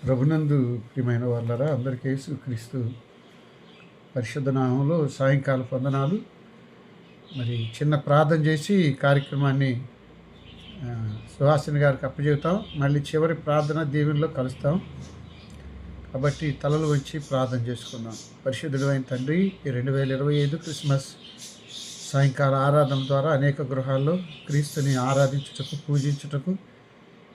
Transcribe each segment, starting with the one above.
ప్రభునందు ప్రియమైన వాళ్ళరా, అందరికీ యేసుక్రీస్తు పరిశుద్ధ నామంలో సాయంకాల వందనాలు. మరి చిన్న ప్రార్థన చేసి ఈ కార్యక్రమాన్ని సుహాసిని గారికి అప్పచెబుతాం. మళ్ళీ చివరి ప్రార్థన దీవెనలో కలుస్తాం. కాబట్టి తలలు వచ్చి ప్రార్థన చేసుకుందాం. పరిశుద్ధుడు అయిన తండ్రి, ఈ 2025 క్రిస్మస్ సాయంకాల ఆరాధన ద్వారా అనేక గృహాల్లో క్రీస్తుని ఆరాధించుటకు, పూజించుటకు,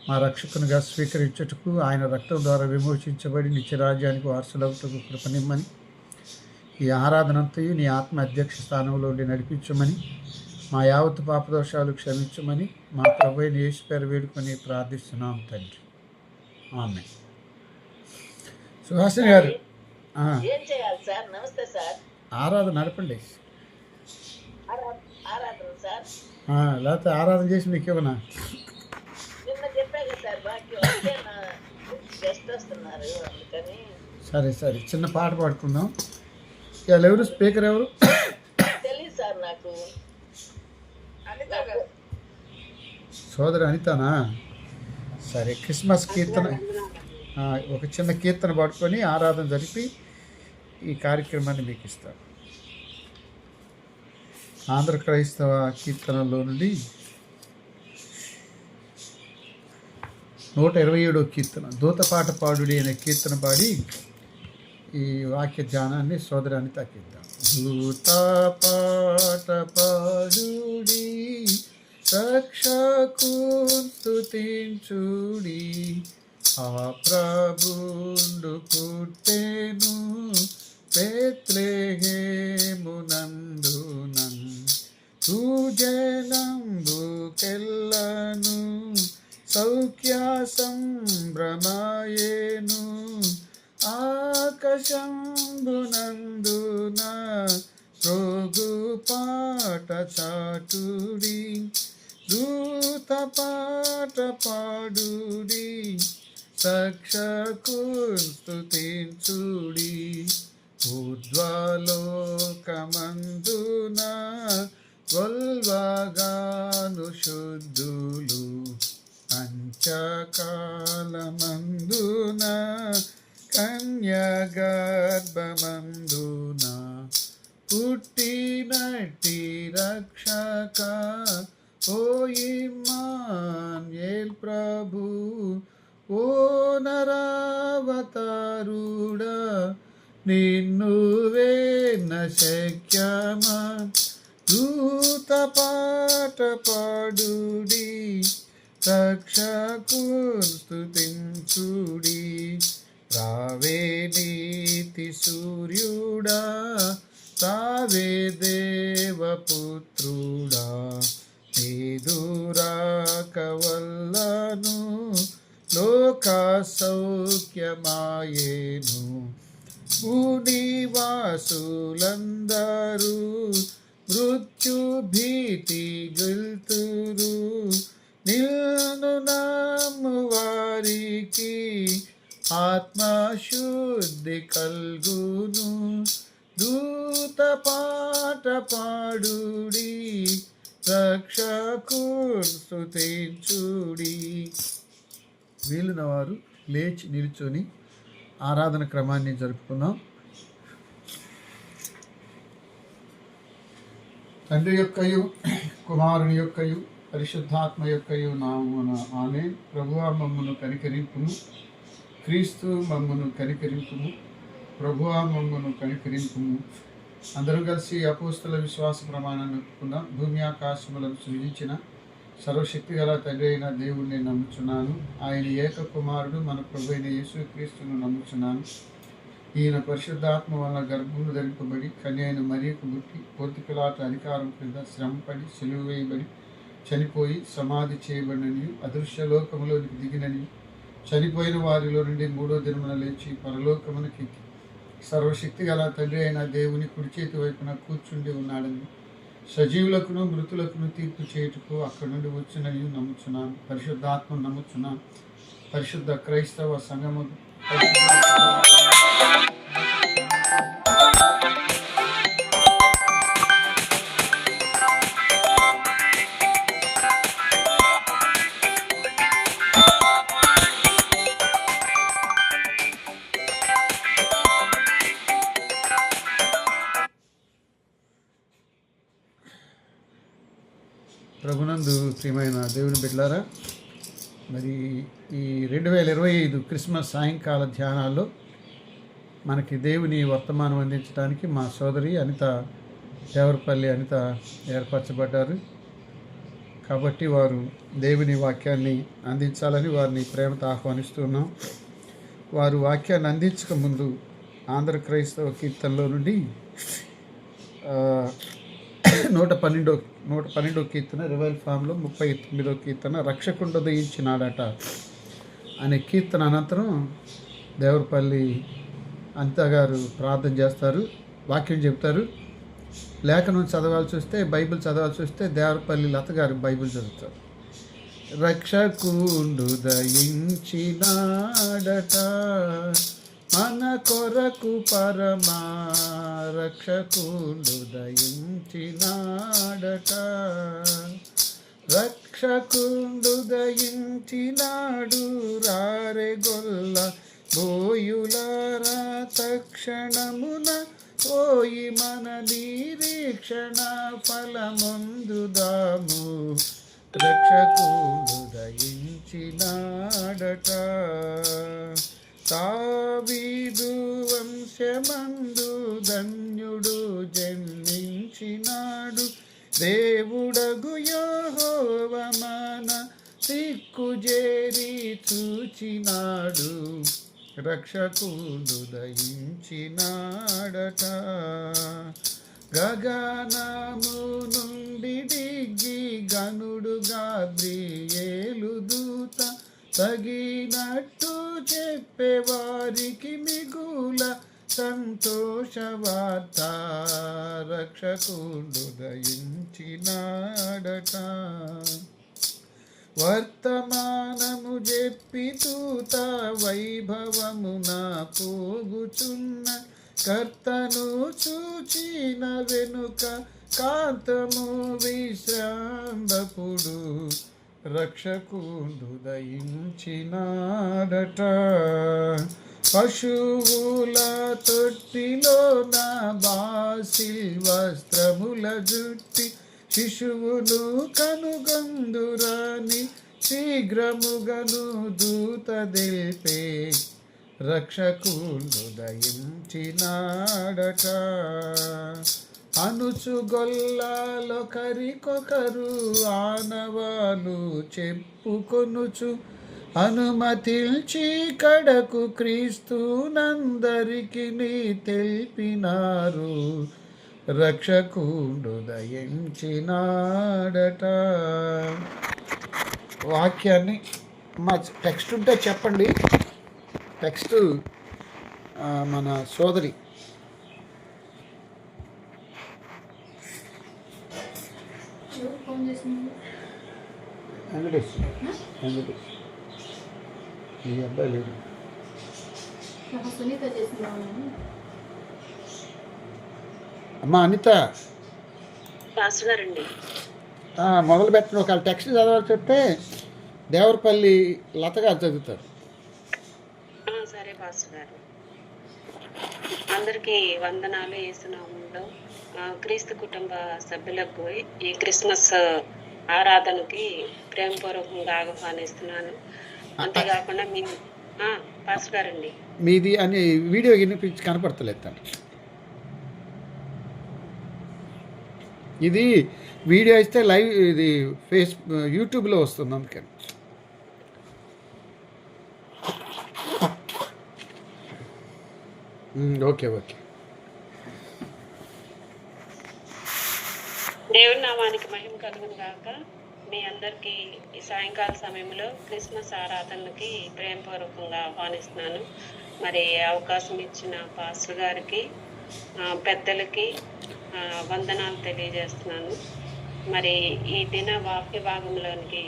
మా రక్షకునిగా స్వీకరించుటకు, ఆయన రక్తం ద్వారా విమోచించబడి నిత్యరాజ్యానికి వారసులవుటకు కృపనిమ్మని, ఈ ఆరాధనంతయు నీ ఆత్మ అధ్యక్ష స్థానంలో నడిపించమని, మా యావత్తు పాపదోషాలు క్షమించమని మా ప్రభువైన యేసు పేరు వేడుకొని ప్రార్థిస్తున్నాం తండ్రి. ఆమేన్. సుహాసిని గారు, ఆరాధన నడపండి. లేకపోతే ఆరాధన చేసి మీకు ఇవ్వనా? సరే సరే, చిన్న పాట పాడుకుందాం. ఇవాళ ఎవరు స్పీకర్? ఎవరు తెలియదు సార్ నాకు. సోదరు అనితానా? సరే, క్రిస్మస్ కీర్తన, ఒక చిన్న కీర్తన పాడుకొని ఆరాధన జరిపి ఈ కార్యక్రమాన్ని మీకు ఇస్తాను. ఆంధ్ర క్రైస్తవ కీర్తనలో నుండి 127వ కీర్తన, దూతపాట పాడుడి అనే కీర్తన పాడి ఈ వాక్య ధ్యానాన్ని సోదరాన్ని తాకిద్దాం. దూతపాట పాడుడి, రక్షకుని స్తుతించుడి, ఆ ప్రభుండు పుట్టెను బెత్లెహేమునందున, భూజనంబుకెల్లను సౌఖ్య సంభ్రమాయేను, ఆకాశంబునందున రోగు పాట చాటుడి, దూత పాట పాడుడి, రక్షకుని స్తుతించుడి, ఊర్ధ్వలోకమందున గొల్వగాను శుద్ధులు, అంత్యకాలమందున కన్యగర్భమందున పుట్టినట్టి రక్షక, ఓ ఇమ్మానుయేల్ ప్రభు, ఓ నరావతారుడా, నిన్ను వేన్న శక్యమా, దూత పాట పాడుడి, రక్షకుని స్తుతించుడి, రావే నీతి సూర్యుడా, రావే దేవపుత్రుడా, నీదు రాక వల్లను లోక సౌఖ్యమాయేను, భూనివాసులందరూ మృత్యు భీతి గెల్తురు, నిన్ను నమ్ము వారికి ఆత్మశుద్ధి కల్గును, దూత పాట పాడుడి, రక్షకుని స్తుతించుడి. వీలున వారు లేచి నిల్చొని ఆరాధన క్రమాన్ని జరుపుకుందాం. తండ్రి యొక్కయు, కుమారుని యొక్కయు, పరిశుద్ధాత్మ యొక్కయు నామమున ఆమేన్. ప్రభువా మమ్మను కనికరింపుము, క్రీస్తు మమ్మను కనికరింపుము, ప్రభువా మమ్మను కనికరింపుము. అందరూ కలిసి అపోస్తల విశ్వాస ప్రమాణాన్ని ఒప్పుకుందాం. భూమి ఆకాశములను సృజించిన సర్వశక్తి గల తండ్రి అయిన దేవుణ్ణి నమ్ముచున్నాను. ఆయన ఏక కుమారుడు మన ప్రభు అయిన యేసుక్రీస్తును నమ్ముచున్నాను. ఈయన పరిశుద్ధాత్మ వలన గర్భమును ధరింపబడి కన్య అయిన మరియకు పుట్టి పొంతి పిలాతు అధికారం క్రింద శ్రమపడి సిలువ వేయబడి చనిపోయి సమాధి చేయబడినని, అదృశ్యలోకములోనికి దిగినని, చనిపోయిన వారిలో నుండి 3వ దినమున లేచి పరలోకమునకి సర్వశక్తి గల తండ్రి అయిన దేవుని కుడి చేతి వైపున కూర్చుండి ఉన్నాడని సజీవులకును మృతులకును తీర్పు చేయుటకు అక్కడి నుండి వచ్చినవి నమ్ముచున్నాను. పరిశుద్ధాత్మను నమ్ముచున్నాను. పరిశుద్ధ క్రైస్తవ సంఘము ప్రభునందు ప్రియమైన దేవుని బిడ్డలారా, మరి ఈ 2025 క్రిస్మస్ సాయంకాల ధ్యానాల్లో మనకి దేవుని వర్తమానం అందించడానికి మా సోదరి అనిత, దేవరపల్లి అనిత ఏర్పరచబడ్డారు. కాబట్టి వారు దేవుని వాక్యాన్ని అందించాలని వారిని ప్రేమతో ఆహ్వానిస్తున్నాం. వారు వాక్యాన్ని అందించక ముందు ఆంధ్ర క్రైస్తవ కీర్తనలో నుండి 112 కీర్తన, రివైల్ ఫామ్లో 39 కీర్తన రక్షకుండ ఉదయించినాడట అనే కీర్తన అనంతరం దేవరపల్లి అనిత గారు ప్రార్థన చేస్తారు, వాక్యం చెప్తారు. లేఖనం చదవాల్సి వస్తే, బైబిల్ చదవాల్సి వస్తే దేవరపల్లి లత గారు బైబిల్ చదువుతారు. రక్షకుండు దయించినాడట మన కొరకు పరమా, రక్షకుండు దయించినాడట, రక్షకుండు దయించినాడు. రారెగొల్ల బోయులారా తక్షణమున పోయి మన నిరీక్షణ ఫలమొందుదాము. రక్షకుండు దయించినాడట, దావీదు వంశమందు ధన్యుడు జన్మించినాడు. దేవుడగు యెహోవా మన దిక్కు చేరి చూచినాడు. రక్షకుండు దయించినాడట, గగనము నుండి దిగి గనుడు గాబ్రియేలు దూత తగినట్టు చెప్పేవారికి మిగుల సంతోష వార్త. రక్షకుండు దయించినాడట, వర్తమానము చెప్పి తూత వైభవమున పోగుచున్న కర్తను చూచిన వెనుక కాంతము విశ్రాంబపుడు. రక్షకుండు దయించినాడట, పశువుల తొట్టిలో నా బాసిల్ వస్త్రముల జుట్టి శిశువును కనుగొందురాని శీఘ్రముగను దూత తెలిపే. రక్షకుండు దయించినాడట, అనుచుగొల్లాలొకరికొకరు ఆనవాలు చెప్పుకొనుచు అనుమతిల్చి కడకు క్రీస్తునందరికి తెలిపినారు. రక్షకుండు దయించినాడట. వాక్యాన్ని మా టెక్స్ట్ ఉంటే చెప్పండి. టెక్స్ట్ మన సోదరి వెంకటేష్ ఈ అబ్బాయి లేదు. అమ్మా అనిత మొదలు పెట్టండి. ఒకవేళ టెక్స్ట్ చదవాల్సి చెప్తే దేవరపల్లి లత గారు చదువుతారు. సరే పాస్టర్ గారు. అందరికీ వందనాలు. యేసునామంలో క్రీస్తు కుటుంబ సభ్యులకు ఈ క్రిస్మస్ ఆరాధనకి ప్రేమపూర్వకంగా ఆహ్వానిస్తున్నాను. అంతేకాకుండా మీ పాస్టర్ గారండి మీది అని వీడియో వినిపించి కనపడతలేదు తండ్రి. ఇది వీడియో ఇస్తే లైవ్ ఇది యూట్యూబ్లో వస్తుంది అందుకని. Okay okay. దేవుని నామానికి మహిమ కలుగును గాక. మీ అందరికీ ఈ సాయంకాల సమయంలో క్రిస్మస్ ఆరాధనకి ప్రేమపూర్వకంగా ఆహ్వానిస్తున్నాను. మరి అవకాశం ఇచ్చిన పాస్టర్ గారికి పెద్దలకి వందనాలు తెలియజేస్తున్నాను. మరి ఈ దిన వాక్య భాగంలోనికి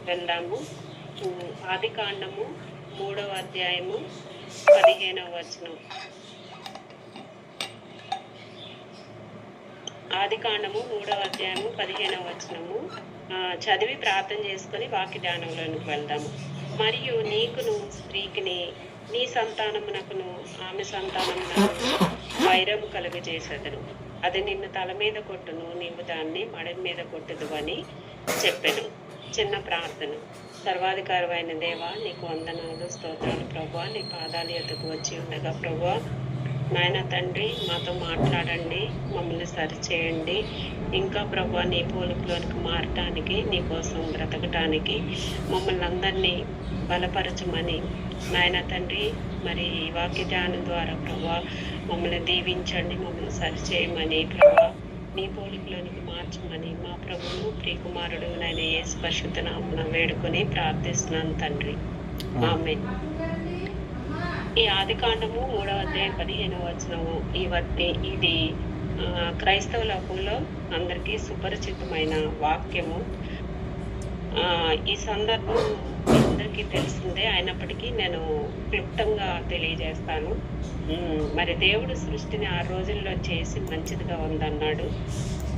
వెళ్దాము. ఆదికాండము 3వ అధ్యాయము 15వ వచనం. ఆదికాండము 3వ అధ్యాయము 15వ వచనము చదివి ప్రార్థన చేసుకొని వాక్య ధ్యానంలోనికి వెళ్దాము. మరియు నీకును స్త్రీకిని నీ సంతానమునకును ఆమె సంతానమునకును వైరము కలుగజేసెదను. అది నిన్ను తల మీద కొట్టును, నీవు దాన్ని మడ మీద కొట్టుదు అని చెప్పెను. చిన్న ప్రార్థన. సర్వాధికారమైన దేవా, నీకు వందనాలు, స్తోత్రాలు ప్రభువా. నీ పాదాల ఎద్దుకు వచ్చి ఉండగా ప్రభువా, నాయన తండ్రి, మాతో మాట్లాడండి, మమ్మల్ని సరిచేయండి. ఇంకా ప్రభువా, నీ పోలికలోనికి మారటానికి, నీ కోసం బ్రతకటానికి మమ్మల్ని అందరినీ బలపరచమని నాయన తండ్రి, మరి ఈ వాక్య ధ్యానం ద్వారా ప్రభువా మమ్మల్ని దీవించండి, మమ్మల్ని సరిచేయమని ప్రభువా, నీ పోలికలోనికి మార్చమని మా ప్రభువును ప్రియకుమారుడు నాయన యేసు పరిశుద్ధ నామమున వేడుకొని ప్రార్థిస్తున్నాను తండ్రి. ఆమేన్. ఈ ఆదికాండము 3వ అధ్యాయం 15వ వచనము ఇది క్రైస్తవ లోకంలో అందరికీ సుపరిచితమైన వాక్యము. ఈ సందర్భం అందరికీ తెలిసిందే, అయినప్పటికీ నేను క్లుప్తంగా తెలియజేస్తాను. మరి దేవుడు సృష్టిని 6 రోజుల్లో చేసి మంచిదిగా ఉందన్నాడు.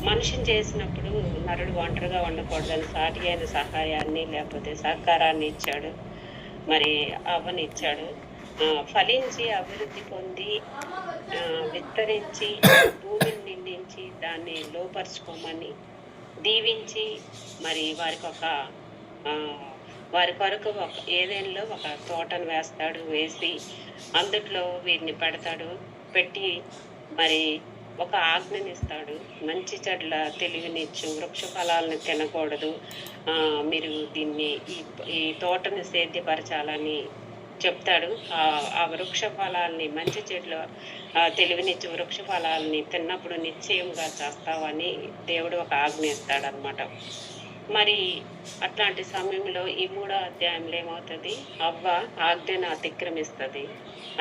మనిషిని చేసినప్పుడు నరుడు ఒంటరిగా ఉండకూడదని సాటి అయిన సహాయాన్ని లేకపోతే సహకారాన్ని ఇచ్చాడు. మరి అవ్వనిచ్చాడు. ఫలించి అభివృద్ధి పొంది విస్తరించి భూమిని నిండించి దాన్ని లోపరుచుకోమని దీవించి మరి వారి కొరకు ఏదైనా ఒక తోటను వేసి అందుట్లో వీరిని పెట్టి మరి ఒక ఆజ్ఞనిస్తాడు. మంచి చెడ్ల తెలివినిచ్చు, వృక్ష ఫలాలను తినకూడదు, మీరు దీన్ని ఈ తోటను సేద్యపరచాలని చెప్తాడు. ఆ వృక్ష ఫలాల్ని, మంచి చెట్లు తెలివినిచ్చి వృక్ష ఫలాల్ని తిన్నప్పుడు నిశ్చయంగా చేస్తావని దేవుడు ఒక ఆజ్ఞ ఇస్తాడనమాట. మరి అట్లాంటి సమయంలో ఈ 3వ అధ్యాయంలో ఏమవుతుంది, అవ్వ ఆజ్ఞను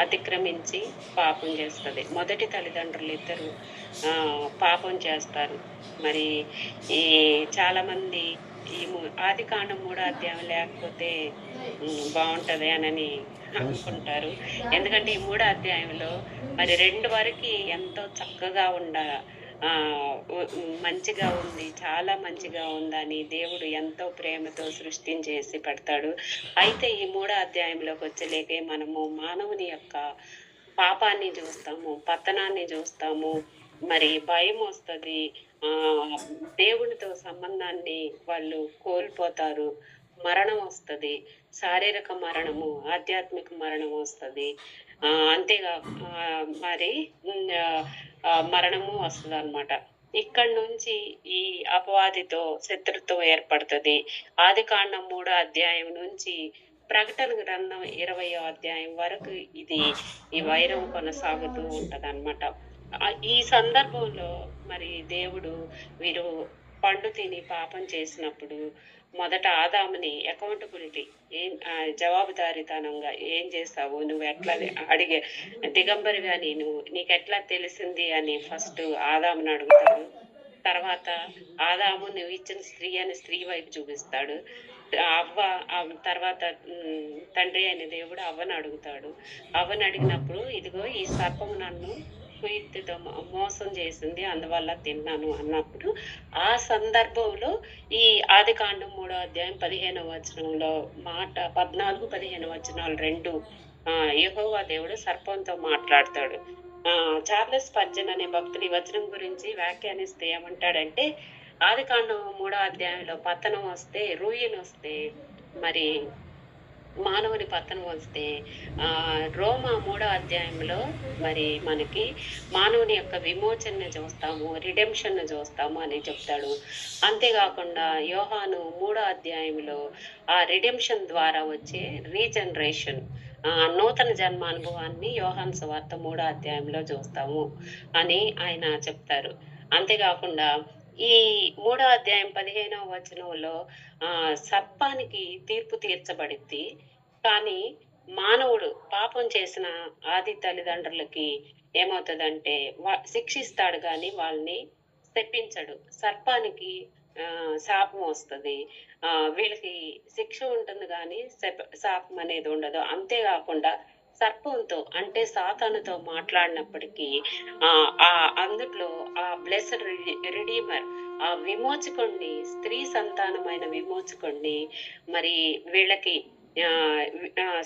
అతిక్రమించి పాపం చేస్తుంది. మొదటి తల్లిదండ్రులు ఇద్దరు పాపం చేస్తారు. మరి ఈ చాలా మంది ఈ ఆదికాండం 3వ అధ్యాయం లేకపోతే బాగుంటది అని అనుకుంటారు. ఎందుకంటే ఈ 3వ అధ్యాయంలో మరి 2 వరకు ఎంతో చక్కగా మంచిగా ఉంది, చాలా మంచిగా ఉందని దేవుడు ఎంతో ప్రేమతో సృష్టించేసి పెడతాడు. అయితే ఈ 3వ అధ్యాయంలోకి వచ్చలేకే మనము మానవుని యొక్క పాపాన్ని చూస్తాము, పతనాన్ని చూస్తాము. మరి భయం వస్తుంది, దేవునితో సంబంధాన్ని వాళ్ళు కోల్పోతారు, మరణం వస్తుంది, శారీరక మరణము, ఆధ్యాత్మిక మరణం వస్తుంది. అంతేగా మరి మరణము వస్తుంది అనమాట. ఇక్కడి నుంచి ఈ అపవాదితో శత్రుత్వం ఏర్పడుతుంది. ఆదికాండం 3వ అధ్యాయం నుంచి ప్రకటన గ్రంథం 20వ అధ్యాయం వరకు ఈ వైరం కొనసాగుతూ ఉంటది అనమాట. ఈ సందర్భంలో మరి దేవుడు వీరు పండు తిని పాపం చేసినప్పుడు మొదట ఆదాముని అకౌంటబిలిటీ జవాబుదారీతనంగా ఏం చేస్తావు, నువ్వు ఎట్లా అడిగే దిగంబరిగా నీకు ఎట్లా తెలిసింది అని ఫస్ట్ ఆదాముని అడుగుతాడు. తర్వాత ఆదాము నువ్వు ఇచ్చిన స్త్రీ అని స్త్రీ వైపు చూపిస్తాడు. తర్వాత తండ్రి అయిన దేవుడు అవ్వను అడుగుతాడు. అవ్వను అడిగినప్పుడు ఇదిగో ఈ సర్పము నన్ను కుయుక్తితో మోసం చేసింది, అందువల్ల తిన్నాను అన్నప్పుడు ఆ సందర్భంలో ఈ ఆదికాండం 3వ అధ్యాయం 15వ వచనంలో 14-15 వచనాలు 2 యెహోవా దేవుడు సర్పంతో మాట్లాడతాడు. చార్లెస్ స్పర్జన్ అనే భక్తుడు ఈ వచనం గురించి వ్యాఖ్యానిస్తే ఏమంటాడంటే, ఆదికాండం 3వ అధ్యాయంలో పతనం వస్తే, రూయిన్ వస్తే, మరి మానవుని పతనం వస్తే రోమా 3వ అధ్యాయంలో మరి మనకి మానవుని యొక్క విమోచనని చూస్తాము, రిడెంప్షన్ చూస్తాము అని చెప్తాడు. అంతేకాకుండా యోహాను 3వ అధ్యాయంలో ఆ రిడెంప్షన్ ద్వారా వచ్చే రీజనరేషన్, నూతన జన్మ అనుభవాన్ని యోహాను సువార్త 3వ అధ్యాయంలో చూస్తాము అని ఆయన చెప్తారు. అంతేకాకుండా ఈ 3వ అధ్యాయం 15వ వచనంలో సర్పానికి తీర్పు తీర్చబడింది, కానీ మానవుడు పాపం చేసిన ఆది తల్లిదండ్రులకి ఏమవుతుందంటే శిక్షిస్తాడు కానీ వాళ్ళని తెప్పించడు. సర్పానికి శాపం వస్తుంది. వీళ్ళకి శిక్ష ఉంటుంది కానీ శాపం అనేది ఉండదు. అంతేకాకుండా సర్పంతో అంటే సాతానుతో మాట్లాడినప్పటికీ ఆ అందుట్లో ఆ బ్లెస్డ్ రిడీమర్, ఆ విమోచకుణ్ణి, స్త్రీ సంతానమైన విమోచకుణ్ణి మరి వీళ్ళకి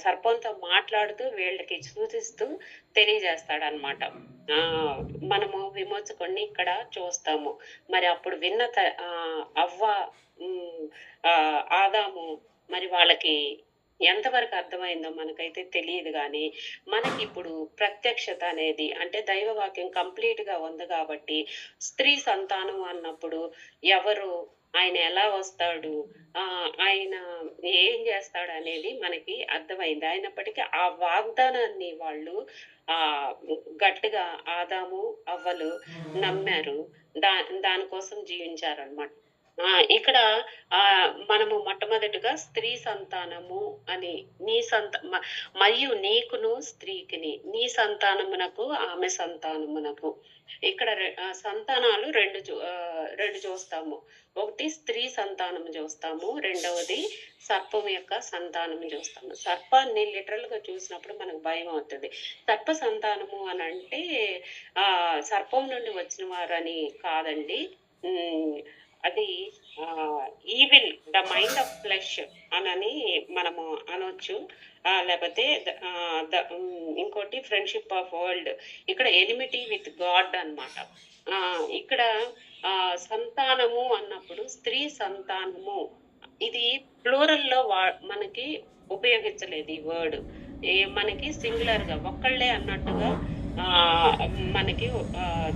సర్పంతో మాట్లాడుతూ వీళ్ళకి సూచిస్తూ తెలియజేస్తాడనమాట. మనము విమోచకుణ్ణి ఇక్కడ చూస్తాము. మరి అప్పుడు విన్న అవ్వ, ఆదాము మరి వాళ్ళకి ఎంతవరకు అర్థమైందో మనకైతే తెలియదు. కానీ మనకి ఇప్పుడు ప్రత్యక్షత అనేది అంటే దైవవాక్యం కంప్లీట్ గా ఉంది కాబట్టి స్త్రీ సంతానం అన్నప్పుడు ఎవరు, ఆయన ఎలా వస్తాడు, ఆయన ఏం చేస్తాడు అనేది మనకి అర్థమైంది. అయినప్పటికీ ఆ వాగ్దానాన్ని వాళ్ళు గట్టిగా ఆదాము అవ్వలు నమ్మారు, దానికోసం జీవించారనమాట. ఇక్కడ మనము మొట్టమొదటిగా స్త్రీ సంతానము అని, మరియు నీకును స్త్రీకిని, నీ సంతానమునకు ఆమె సంతానమునకు, ఇక్కడ సంతానాలు రెండు చూస్తాము. ఒకటి స్త్రీ సంతానం చూస్తాము, రెండవది సర్పం యొక్క సంతానం చూస్తాము. సర్పాన్ని లిటరల్ గా చూసినప్పుడు మనకు భయం అవుతుంది. సర్ప సంతానము అని అంటే సర్పం నుండి వచ్చిన వారని కాదండి. అది evil, the mind of flesh అనని మనము అనొచ్చు. లేకపోతే ఇంకోటి ఫ్రెండ్షిప్ ఆఫ్ వరల్డ్, ఇక్కడ ఎనిమిటీ విత్ గాడ్ అన్నమాట. ఇక్కడ సంతానము అన్నప్పుడు స్త్రీ సంతానము, ఇది ప్లూరల్ లో మనకి ఉపయోగించలేదు ఈ వర్డ్. మనకి సింగులర్ గా ఒక్కళ్ళే అన్నట్టుగా మనకి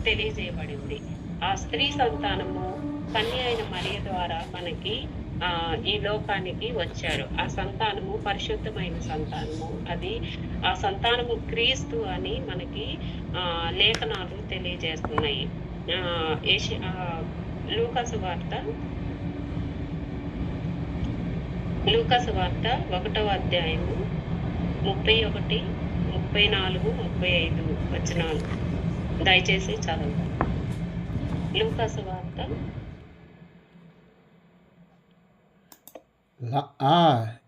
తెలియజేయబడింది. ఆ స్త్రీ సంతానము కన్య అయిన మరియ ద్వారా మనకి ఈ లోకానికి వచ్చారు. ఆ సంతానము పరిశుద్ధమైన సంతానము, అది ఆ సంతానము క్రీస్తు అని మనకి లేఖనాలు తెలియజేస్తున్నాయి. లూకాసు వార్త 1వ అధ్యాయము 31, 34, 35 వచనాలు దయచేసి చదవండి. లూకాసు వార్త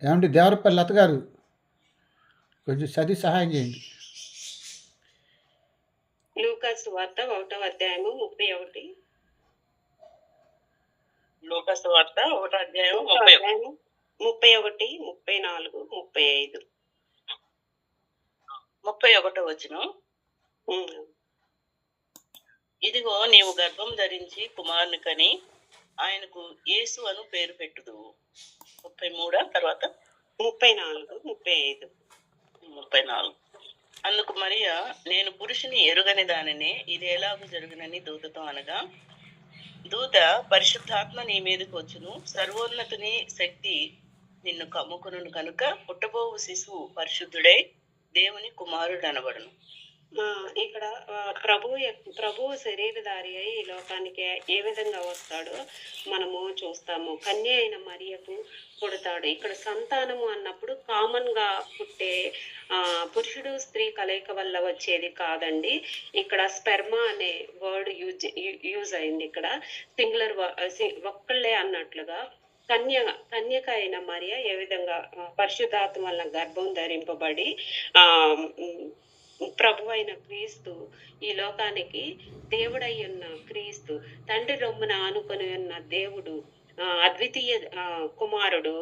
ఏమండి దేవరపల్లి లత గారు, కొంచెం చదివి సహాయం చేయండి. లూకాసు వార్త 1వ అధ్యాయము 31. లూకాసు వార్త 1వ అధ్యాయం 31, 34, 35. 31వ వచనం. ఇదిగో నీవు గర్భం ధరించి కుమారుని కని ఆయనకు యేసు అను పేరు పెట్టుదు. 33 తర్వాత 34, 35. 34. అందుకు మరియా, నేను పురుషుని ఎరుగని దానినే, ఇది ఎలాగూ జరుగునని దూతతో అనగా, దూత, పరిశుద్ధాత్మ నీ మీదకి వచ్చును, సర్వోన్నతుని శక్తి నిన్ను కమ్ముకును కనుక పుట్టబోవు శిశువు పరిశుద్ధుడై దేవుని కుమారుడు అనబడును. ఇక్కడ ప్రభువు శరీరధారి అయి ఈ లోకానికి ఏ విధంగా వస్తాడో మనము చూస్తాము. కన్య అయిన మరియకు పుడతాడు. ఇక్కడ సంతానము అన్నప్పుడు కామన్ గా పుట్టే పురుషుడు స్త్రీ కలయిక వల్ల వచ్చేది కాదండి. ఇక్కడ స్పెర్మా అనే వర్డ్ యూజ్ అయింది. ఇక్కడ సింగులర్, ఒక్కళ్ళే అన్నట్లుగా కన్యక అయిన మరియ ఏ విధంగా పరిశుద్ధాత్మ వల్ల గర్భం ధరింపబడి ప్రభు అయిన క్రీస్తు ఈ లోకానికి దేవుడై ఉన్న క్రీస్తు, తండ్రి రొమ్మున ఆనుకొని ఉన్న దేవుడు, అద్వితీయ కుమారుడు,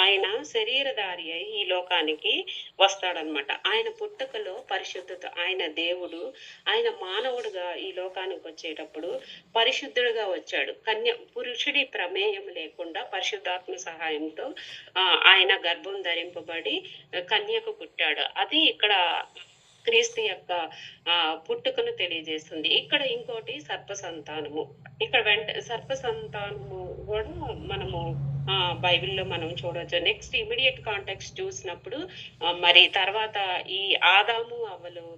ఆయన శరీరధారి అయి ఈ లోకానికి వస్తాడనమాట. ఆయన పుట్టుకలో పరిశుద్ధత, ఆయన దేవుడు, ఆయన మానవుడుగా ఈ లోకానికి వచ్చేటప్పుడు పరిశుద్ధుడుగా వచ్చాడు. పురుషుడి ప్రమేయం లేకుండా పరిశుద్ధాత్మ సహాయంతో ఆయన గర్భం ధరింపబడి కన్యకు పుట్టాడు. అది ఇక్కడ క్రీస్తు యొక్క పుట్టుకను తెలియజేస్తుంది. ఇక్కడ ఇంకోటి సర్ప సంతానము. ఇక్కడ సర్ప సంతానము కూడా మనము బైబిల్లో మనం చూడవచ్చు. నెక్స్ట్ ఇమీడియట్ కాంటెక్స్ట్ చూసినప్పుడు మరి తర్వాత ఈ ఆదాము అవ్వలు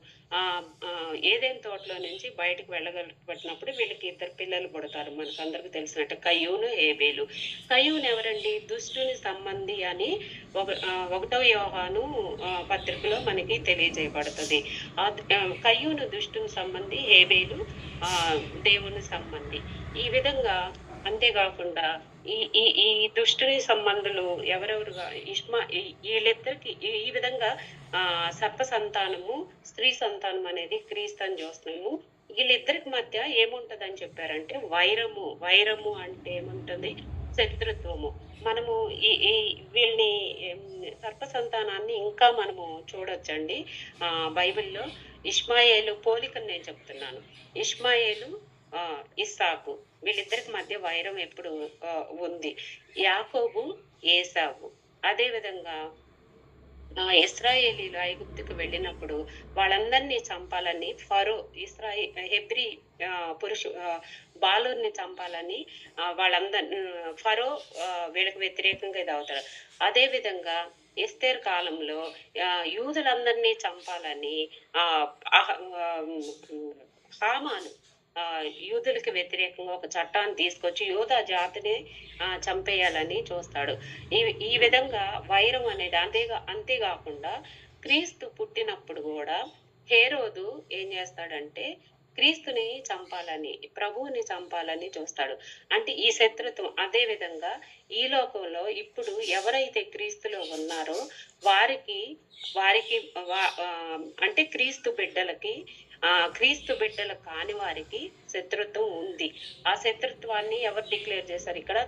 ఏదైనా తోటలో నుంచి బయటకు వెళ్ళగలిగినప్పుడు వీళ్ళకి ఇద్దరు పిల్లలు పుడతారు. మనకందరికి తెలిసినట్టు కయ్యూను, హేబేలు. కయ్యూను ఎవరండి? దుష్టుని సంబంధి అని 1వ యోహాను పత్రికలో మనకి తెలియజేయబడుతుంది. కయ్యూను దుష్టుని సంబంధి, హేబేలు దేవుని సంబంధి. ఈ విధంగా అంతేకాకుండా ఈ ఈ ఈ దుష్టుని సంబంధులు ఎవరెవరుగా వీళ్ళిద్దరికి ఈ విధంగా సర్ప సంతానము, స్త్రీ సంతానం అనేది క్రీస్తు అని చూస్తున్నాము. వీళ్ళిద్దరికి మధ్య ఏముంటదని చెప్పారంటే వైరము అంటే ఏముంటుంది? శత్రుత్వము. మనము ఈ వీళ్ళని సర్ప సంతానాన్ని ఇంకా మనము చూడొచ్చండి బైబిల్లో. ఇష్మాయేలు పోలికను నేను చెప్తున్నాను. ఇష్మాయేలు, ఇస్సాకు, వీళ్ళిద్దరికి మధ్య వైరం ఎప్పుడు ఉంది. యాకోబు, ఏసావు. అదే విధంగా ఇశ్రాయేలీలు ఐగుప్తుకు వెళ్ళినప్పుడు వాళ్ళందరినీ చంపాలని ఫరో హెబ్రీ బాలుర్ని చంపాలని ఫరో వీళ్ళకి వ్యతిరేకంగా ఇది అవుతాడు. అదే విధంగా ఎస్తేర్ కాలంలో యూదులందరినీ చంపాలని హామాను యూదులకి వ్యతిరేకంగా ఒక చట్టాన్ని తీసుకొచ్చి యూదా జాతిని చంపేయాలని చూస్తాడు. ఈ విధంగా వైరం అనేది అంతేకాకుండా క్రీస్తు పుట్టినప్పుడు కూడా హేరోదు ఏం చేస్తాడంటే క్రీస్తుని చంపాలని, ప్రభువుని చంపాలని చూస్తాడు. అంటే ఈ శత్రుత్వం. అదే విధంగా ఈ లోకంలో ఇప్పుడు ఎవరైతే క్రీస్తులో ఉన్నారో వారికి అంటే క్రీస్తు బిడ్డలు కాని వారికి శత్రుత్వం ఉంది. ఆ శత్రుత్వాన్ని ఎవరు డిక్లేర్ చేశారు? ఇక్కడ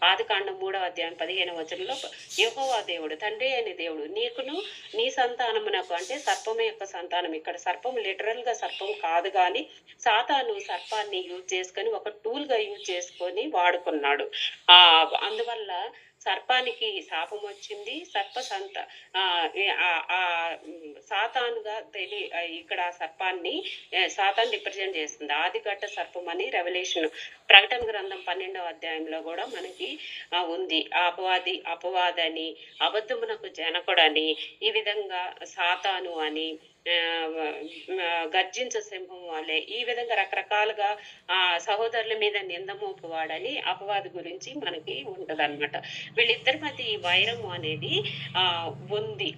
ఆదికాండం 3వ అధ్యాయం 15వ వచనంలో యెహోవా దేవుడు, తండ్రి అయిన దేవుడు, నీకును నీ సంతానమునకు, అంటే సర్పము యొక్క సంతానం. ఇక్కడ సర్పం లిటరల్ గా సర్పం కాదు, కానీ సాతాను సర్పాన్ని యూజ్ చేసుకొని ఒక టూల్ గా యూజ్ చేసుకొని వాడుకున్నాడు. అందువల్ల సర్పానికి శాపం వచ్చింది. సాతానుగా ఇక్కడ సర్పాన్ని సాతాన్ రిప్రజెంట్ చేస్తుంది. ఆదిఘట్ట సర్పం అని రెవల్యూషన్ ప్రకటన గ్రంథం 12వ అధ్యాయంలో కూడా మనకి ఉంది. అపవాదని, అబద్ధమునకు జనకుడని, ఈ విధంగా సాతాను అని, గర్జించ సింహం వాళ్ళే, ఈ విధంగా రకరకాలుగా సహోదరుల మీద నిందమోపువాడని అపవాది గురించి మనకి ఉంటదన్నమాట. వీళ్ళిద్దరి మధ్య ఈ వైరం అనేది ఉంది.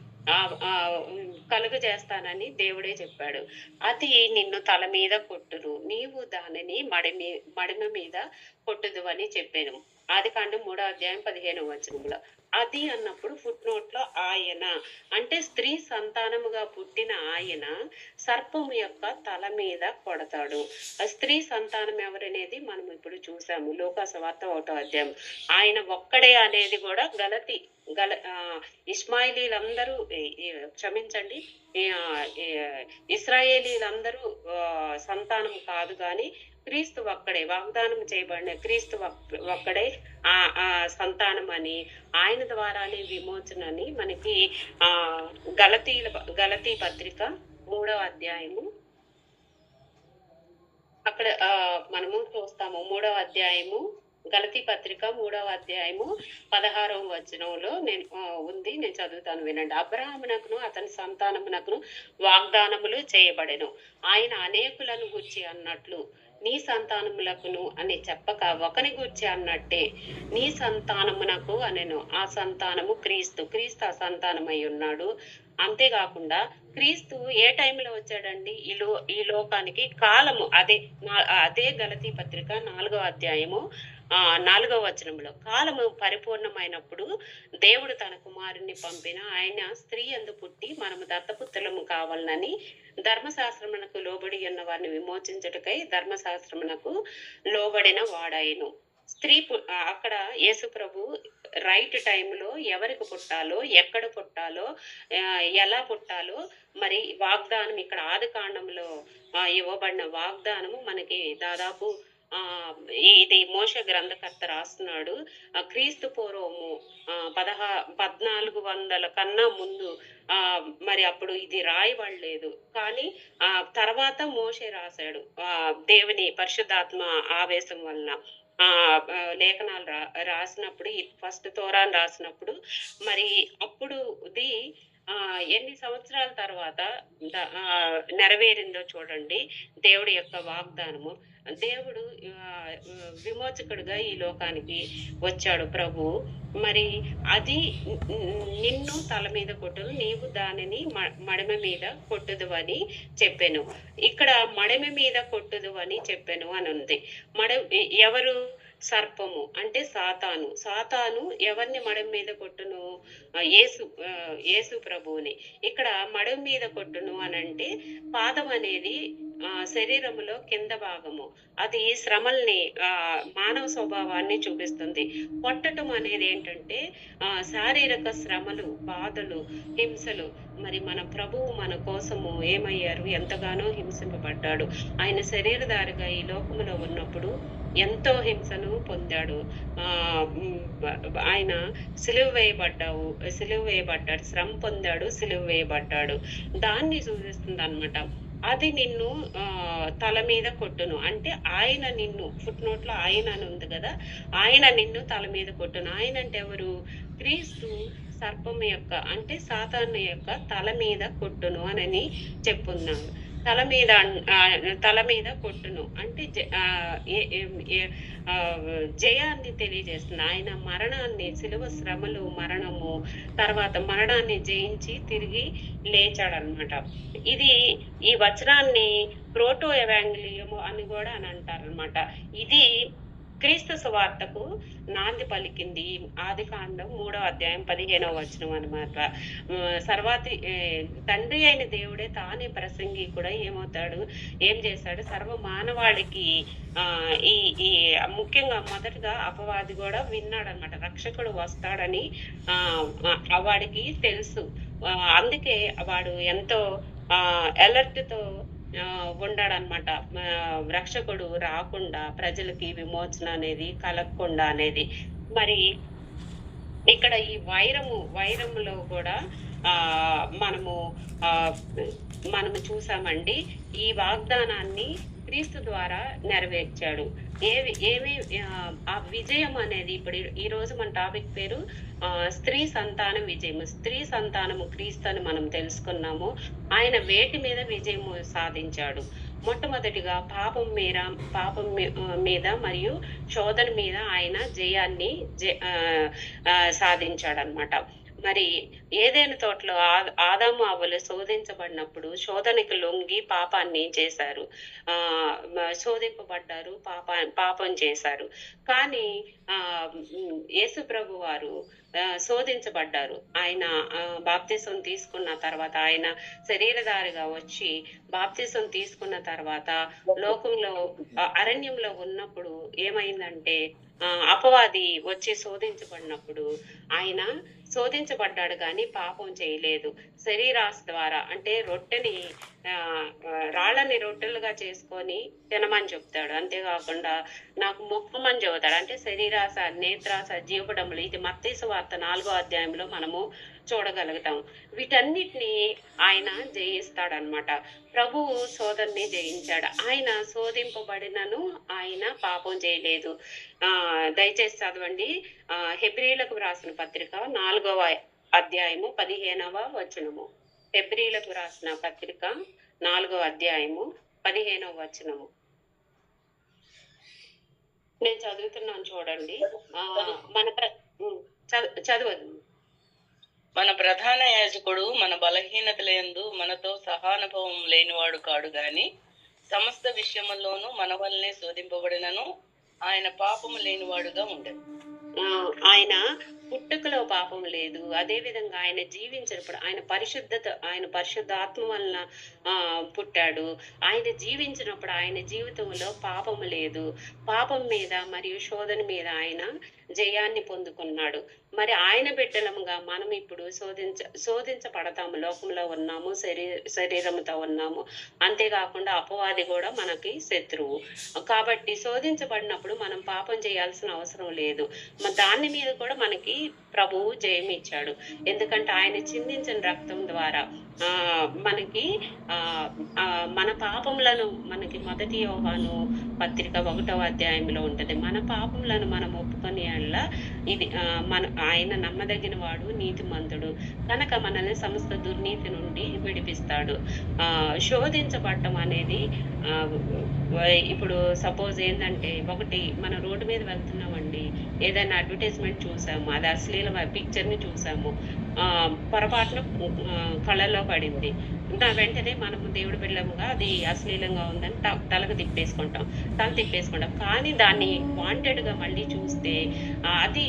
కలుగు చేస్తానని దేవుడే చెప్పాడు. అది నిన్ను తల మీద కొట్టును, నీవు దానిని మడిమ మీద కొట్టుదు అని చెప్పాను. ఆదికాండం 3వ అధ్యాయం 15వ వచనంలో. అది అన్నప్పుడు ఫుట్ నోట్ లో ఆయన అంటే స్త్రీ సంతానముగా పుట్టిన ఆయన సర్పము యొక్క తల మీద కొడతాడు. స్త్రీ సంతానం ఎవరనేది మనం ఇప్పుడు చూసాము లోకాసువార్త 1వ అధ్యాయం. ఆయన ఒక్కడే అనేది కూడా ఇస్మాయిలీలందరూ క్షమించండి ఇశ్రాయేలీలందరూ సంతానం కాదు, కానీ క్రీస్తు ఒక్కడే, వాగ్దానం చేయబడిన క్రీస్తు ఒక్కడే ఆ సంతానం అని, ఆయన ద్వారానే విమోచనని మనకి గలతీ పత్రిక 3వ అధ్యాయము అక్కడ మనము చూస్తాము. 3వ అధ్యాయము గలతీ పత్రిక 3వ అధ్యాయము 16వ వచనంలో ఉంది. నేను చదువుతాను, వినండి. అబ్రహామునకును అతని సంతానమునకును వాగ్దానములు చేయబడెను. ఆయన అనేకులను గూర్చి అన్నట్లు నీ సంతానములకును అని చెప్పక ఒకని గూర్చి అన్నట్టే నీ సంతానమునకు అనెను. ఆ సంతానము క్రీస్తు ఆ సంతానమై ఉన్నాడు. అంతేకాకుండా క్రీస్తు ఏ టైంలో వచ్చాడండి ఈ లోకానికి? కాలము అదే గలతీ పత్రిక 4వ అధ్యాయము 4వ వచనంలో, కాలము పరిపూర్ణమైనప్పుడు దేవుడు తన కుమారుని పంపిన ఆయన స్త్రీ యందు పుట్టి మనము దత్తపుత్రులము కావాలని ధర్మశాస్త్రమునకు లోబడి ఉన్న వారిని విమోచించుటకై ధర్మశాస్త్రమునకు లోబడిన వాడాయను. స్త్రీ అక్కడ యేసు ప్రభు రైట్ టైంలో ఎవరికి పుట్టాలో, ఎక్కడ పుట్టాలో, ఎలా పుట్టాలో మరి వాగ్దానం ఇక్కడ ఆదికాండంలో ఇవ్వబడిన వాగ్దానము మనకి దాదాపు ఇది మోషే గ్రంథకర్త రాస్తున్నాడు. క్రీస్తు పూర్వము 1400 కన్నా ముందు మరి అప్పుడు ఇది రాయబడలేదు, కానీ తర్వాత మోషే రాశాడు దేవుని పరిశుద్ధాత్మ ఆవేశం వలన. లేఖనాలు రాసినప్పుడు, ఫస్ట్ తోరాన్ రాసినప్పుడు, మరి అప్పుడు ఇది ఎన్ని సంవత్సరాల తర్వాత నెరవేరిందో చూడండి దేవుడి యొక్క వాగ్దానము. దేవుడు విమోచకుడుగా ఈ లోకానికి వచ్చాడు ప్రభు. మరి అది నిన్ను తల మీద కొట్టును, నీవు దానిని మడమ మీద కొట్టుదు అని చెప్పాను. ఇక్కడ మడమ మీద కొట్టుదు అని చెప్పాను అని ఉంది. ఎవరు? సర్పము అంటే సాతాను. సాతాను ఎవరిని మడం మీద కొట్టును? యేసు ప్రభువుని. ఇక్కడ మడం మీద కొట్టును అని అంటే పాదం అనేది శరీరములో కింద భాగము. అది శ్రమల్ని, మానవ స్వభావాన్ని చూపిస్తుంది. కొట్టడం అనేది ఏంటంటే శారీరక శ్రమలు, బాధలు, హింసలు. మరి మన ప్రభువు మన కోసము ఏమయ్యారు? ఎంతగానో హింసింపబడ్డాడు. ఆయన శరీరధారిగా ఈ లోకములో ఉన్నప్పుడు ఎంతో హింసను పొందాడు. ఆయన సిలువ వేయబడ్డాడు, శ్రమ పొందాడు, సిలువ వేయబడ్డాడు. దాన్ని చూపిస్తుంది అన్నమాట. అది నిన్ను తల మీద కొట్టును అంటే ఆయన నిన్ను, ఫుట్ నోట్ లో ఆయన అని ఉంది కదా, ఆయన నిన్ను తల మీద కొట్టును. ఆయన అంటే ఎవరు? క్రీస్తు సర్పం యొక్క అంటే సాతాను యొక్క తల మీద కొట్టును అని చెప్పున్నాను. తల మీద కొట్టును అంటే జయాన్ని తెలియజేస్తుంది. ఆయన మరణాన్ని, శిలువ శ్రమలు, మరణము, తర్వాత మరణాన్ని జయించి తిరిగి లేచాడనమాట. ఇది ఈ వచనాన్ని ప్రోటో ఎవాంగలియము అని కూడా అని అంటారనమాట. ఇది క్రీస్తు సువార్తకు నాంది పలికింది. ఆదికాండం 3వ అధ్యాయం 15వ వచనం అనమాట. తండ్రి అయిన దేవుడే తానే ప్రసంగి కూడా ఏం చేశాడు? సర్వ మానవాళికి ఈ ముఖ్యంగా మొదటగా అపవాది కూడా విన్నాడు అనమాట. రక్షకుడు వస్తాడని వాడికి తెలుసు. అందుకే వాడు ఎంతో అలర్ట్ తో ఉండాడనమాట. రక్షకుడు రాకుండా, ప్రజలకి విమోచన అనేది కలగకుండా అనేది. మరి ఇక్కడ ఈ వైరములో కూడా మనము చూసామండి. ఈ వాగ్దానాన్ని క్రీస్తు ద్వారా నెరవేర్చాడు. ఆ విజయం అనేది ఇప్పుడు ఈ రోజు మన టాపిక్ పేరు స్త్రీ సంతాన విజయము. స్త్రీ సంతానము క్రీస్తు అని మనం తెలుసుకున్నాము. ఆయన వేటి మీద విజయము సాధించాడు? మొట్టమొదటిగా పాపం మీద మరియు శోధన మీద ఆయన జయాన్ని సాధించాడనమాట. మరి ఏదైనా తోటలో ఆదాము అవ్వలు శోధించబడినప్పుడు శోధనకి లొంగి పాపాన్ని చేశారు, శోధింపబడ్డారు, పాపం చేశారు. కానీ యేసు ప్రభు వారు శోధించబడ్డారు. ఆయన బాప్తిసం తీసుకున్న తర్వాత, ఆయన శరీరధారిగా వచ్చి బాప్తిసం తీసుకున్న తర్వాత లోకంలో అరణ్యంలో ఉన్నప్పుడు ఏమైందంటే అపవాది వచ్చి శోధించబడినప్పుడు ఆయన శోధించబడ్డాడు కానీ పాపం చేయలేదు. శరీరాశ ద్వారా అంటే రొట్టెని రాళ్ళని రొట్టెలుగా చేసుకొని తినమని చెప్తాడు. అంతేకాకుండా నాకు మొక్కమని చెబుతాడు. అంటే శరీరాశ, నేత్రాశ, జీవపడములు. ఇది మత్తయి సువార్త 4వ అధ్యాయంలో మనము చూడగలుగుతాం. వీటన్నిటిని ఆయన జయిస్తాడనమాట. ప్రభువు శోధనని జయించాడు. ఆయన శోధింపబడినను ఆయన పాపం చేయలేదు. దయచేసి చదవండి హెబ్రీలకు రాసిన పత్రిక 4వ అధ్యాయము 15వ వచనము. హెబ్రీలకు రాసిన పత్రిక 4వ అధ్యాయము 15వ వచనము. నేను చదువుతున్నాను చూడండి. చదవదు. మన ప్రధాన యాజకుడు మన బలహీనతలందు మనతో సహానుభవం లేనివాడు కాడు గాని సమస్త విషయముల్లోనూ మన వల్లనే శోధింపబడినను ఆయన పాపము లేనివాడుగా ఉండదు. ఆయన పుట్టుకలో పాపం లేదు. అదే విధంగా ఆయన జీవించినప్పుడు ఆయన పరిశుద్ధాత్మ వలన పుట్టాడు. ఆయన జీవించినప్పుడు ఆయన జీవితంలో పాపము లేదు. పాపం మీద మరియు శోధన మీద ఆయన జయాన్ని పొందుకున్నాడు. మరి ఆయన బిడ్డలముగా మనం ఇప్పుడు శోధించబడతాము. లోకంలో ఉన్నాము, శరీరంతో ఉన్నాము. అంతేకాకుండా అపవాది కూడా మనకి శత్రువు. కాబట్టి శోధించబడినప్పుడు మనం పాపం చేయాల్సిన అవసరం లేదు. దాని మీద కూడా మనకి ప్రభువు జయం ఇచ్చాడు. ఎందుకంటే ఆయన చిందించిన రక్తం ద్వారా మనకి మన పాపములను, మనకి 1 యోహాను పత్రిక 1వ అధ్యాయంలో ఉంటది. మన పాపములను మనం ఒప్పుకొని యెడల ఇది ఆయన నమ్మదగిన వాడు, నీతిమంతుడు కనుక మనల్ని సమస్త దుర్నీతి నుండి విడిపిస్తాడు. శోధించబడటం అనేది ఇప్పుడు సపోజ్ ఏందంటే, ఒకటి మన రోడ్డు మీద వెళ్తున్నామండి, ఏదైనా అడ్వర్టైజ్మెంట్ చూసాము, అది అశ్లీల పిక్చర్‌ని చూసాము, పొరపాటున కళ్ళలో పడింది. వెంటనే మనము దేవుడి బిడ్డలుగా అది అశ్లీలంగా ఉందని తల తిప్పేసుకుంటాం. కానీ దాన్ని వాంటెడ్‌గా మళ్ళీ చూస్తే అది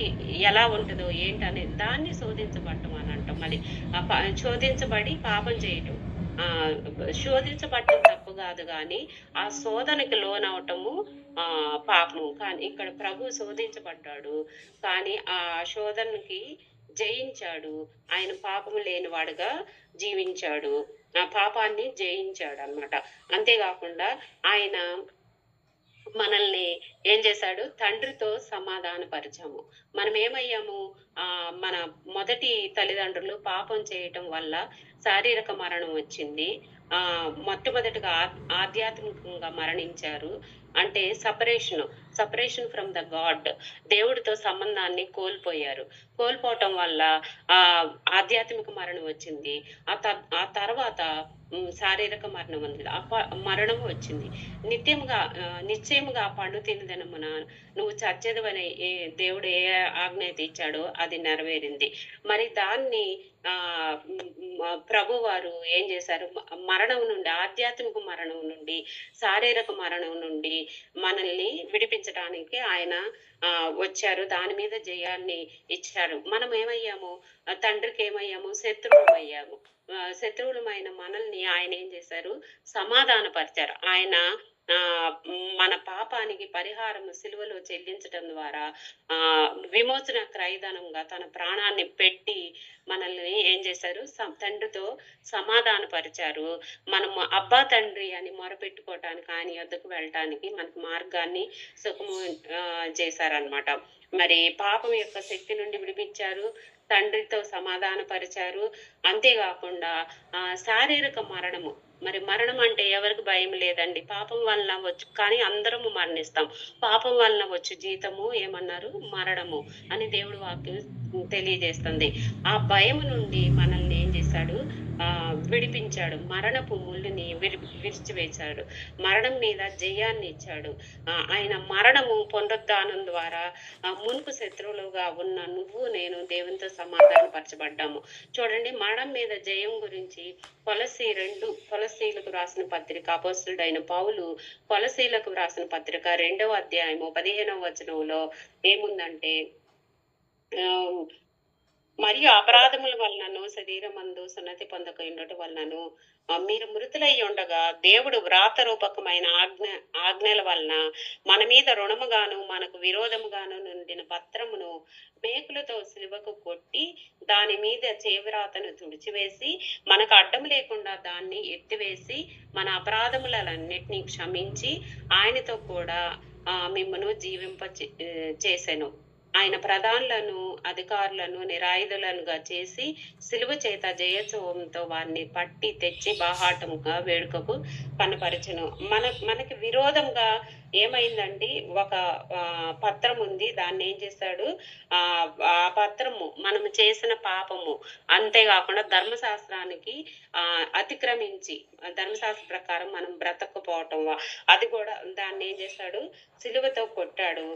ఎలా ఉంటదో ఏంటనేది దాన్ని శోధించబడటం అని అంటాం. మళ్ళీ శోధించబడి పాపం చేయటం. శోధించబడటం తప్పు కాదు గాని ఆ శోధనకి లోనవటము పాపము. కానీ ఇక్కడ ప్రభు శోధించబడ్డాడు, కానీ ఆ శోధనకి జయించాడు. ఆయన పాపము లేనివాడుగా జీవించాడు, ఆ పాపాన్ని జయించాడు అన్నమాట. అంతేకాకుండా ఆయన మనల్ని ఏం చేశాడు, తండ్రితో సమాధానపరిచాము. మనం ఏమయ్యాము, మన మొదటి తల్లిదండ్రులు పాపం చేయటం వల్ల శారీరక మరణం వచ్చింది. మొట్టమొదటిగా ఆధ్యాత్మికంగా మరణించారు. అంటే సపరేషన్ ఫ్రమ్ ద గాడ్, దేవుడితో సంబంధాన్ని కోల్పోవటం వల్ల ఆధ్యాత్మిక మరణం వచ్చింది. ఆ తర్వాత శారీరక మరణం ఉంది, మరణం వచ్చింది. నిశ్చయముగా పండు తినదనమున నువ్వు చచ్చేదవని దేవుడు ఏ ఆజ్ఞ అయితే ఇచ్చాడో అది నెరవేరింది. మరి దాన్ని ప్రభు వారు ఏం చేశారు, మరణం నుండి, ఆధ్యాత్మిక మరణం నుండి, శారీరక మరణం నుండి మనల్ని విడిపించడానికి ఆయన వచ్చారు. దాని మీద జయాన్ని ఇచ్చారు. మనం ఏమయ్యాము, తండ్రికి ఏమయ్యాము, శత్రువులమైన మనల్ని ఆయన ఏం చేశారు, సమాధానపరిచారు. ఆయన మన పాపానికి పరిహారం సిలువలో చెల్లించడం ద్వారా విమోచన క్రయధనంగా తన ప్రాణాన్ని పెట్టి మనల్ని ఏం చేశారు, తండ్రితో సమాధానపరిచారు. మనము అబ్బా తండ్రి అని మొరపెట్టుకోవటానికి, ఆయన యొద్దకు వెళ్ళటానికి మనకు మార్గాన్ని సుఖము చేశారనమాట. మరి పాపం యొక్క శక్తి నుండి విడిపించారు, తండ్రితో సమాధానపరిచారు. అంతేకాకుండా శారీరక మరణము, మరి మరణం అంటే ఎవరికి భయం లేదండి, పాపం వలన వచ్చు, కానీ అందరము మరణిస్తాం. పాపం వలన వచ్చు జీతము ఏమన్నారు, మరణము అని దేవుడి వాక్యం తెలియజేస్తుంది. ఆ భయం నుండి మనల్ని ఏం చేశాడు, విడిపించాడు. మరణపు ముళ్ళుని విరిచివేశాడు, మరణం మీద జయాన్ని ఇచ్చాడు. ఆయన మరణము పునరుద్ధానం ద్వారా మునుపు శత్రువులుగా ఉన్న నువ్వు నేను దేవునితో సమాధానపరచబడ్డాము. చూడండి, మరణం మీద జయం గురించి కొలసీలకు రాసిన పత్రిక, అపోస్తలుడైన పౌలు కొలసీలకు రాసిన పత్రిక 2వ అధ్యాయము 15వ వచనంలో ఏముందంటే, మరియు అపరాధముల వలనను శరీరమందు సున్నతి పొందక ఉండటం వలనను మీరు మృతులై ఉండగా దేవుడు వ్రాత రూపకమైన ఆజ్ఞల వలన మన మీద రుణముగాను మనకు విరోధముగాను నుండిన పత్రమును మేకులతో సిలువకు కొట్టి దాని మీద చేవ్రాతను తుడిచివేసి మనకు అడ్డం లేకుండా దాన్ని ఎత్తివేసి మన అపరాధములన్నిటినీ క్షమించి ఆయనతో కూడా మిమ్మను జీవింప చేసెను. ఆయన ప్రధానులను అధికారులను నిరాయుధులనుగా చేసి సిలువ చేత జయోత్సవంతో వారిని పట్టి తెచ్చి బాహాటముగా వేడుకకు కనపరచెను. మనకి విరోధంగా ఏమైందండి, ఒక పత్రం ఉంది, దాన్ని ఏం చేశాడు, ఆ పత్రము మనము చేసిన పాపము, అంతేకాకుండా ధర్మశాస్త్రానికి అతిక్రమించి ధర్మశాస్త్ర ప్రకారం మనం బ్రతకపోవటం, అది కూడా దాన్ని ఏం చేశాడు, సిలువతో కొట్టాడు.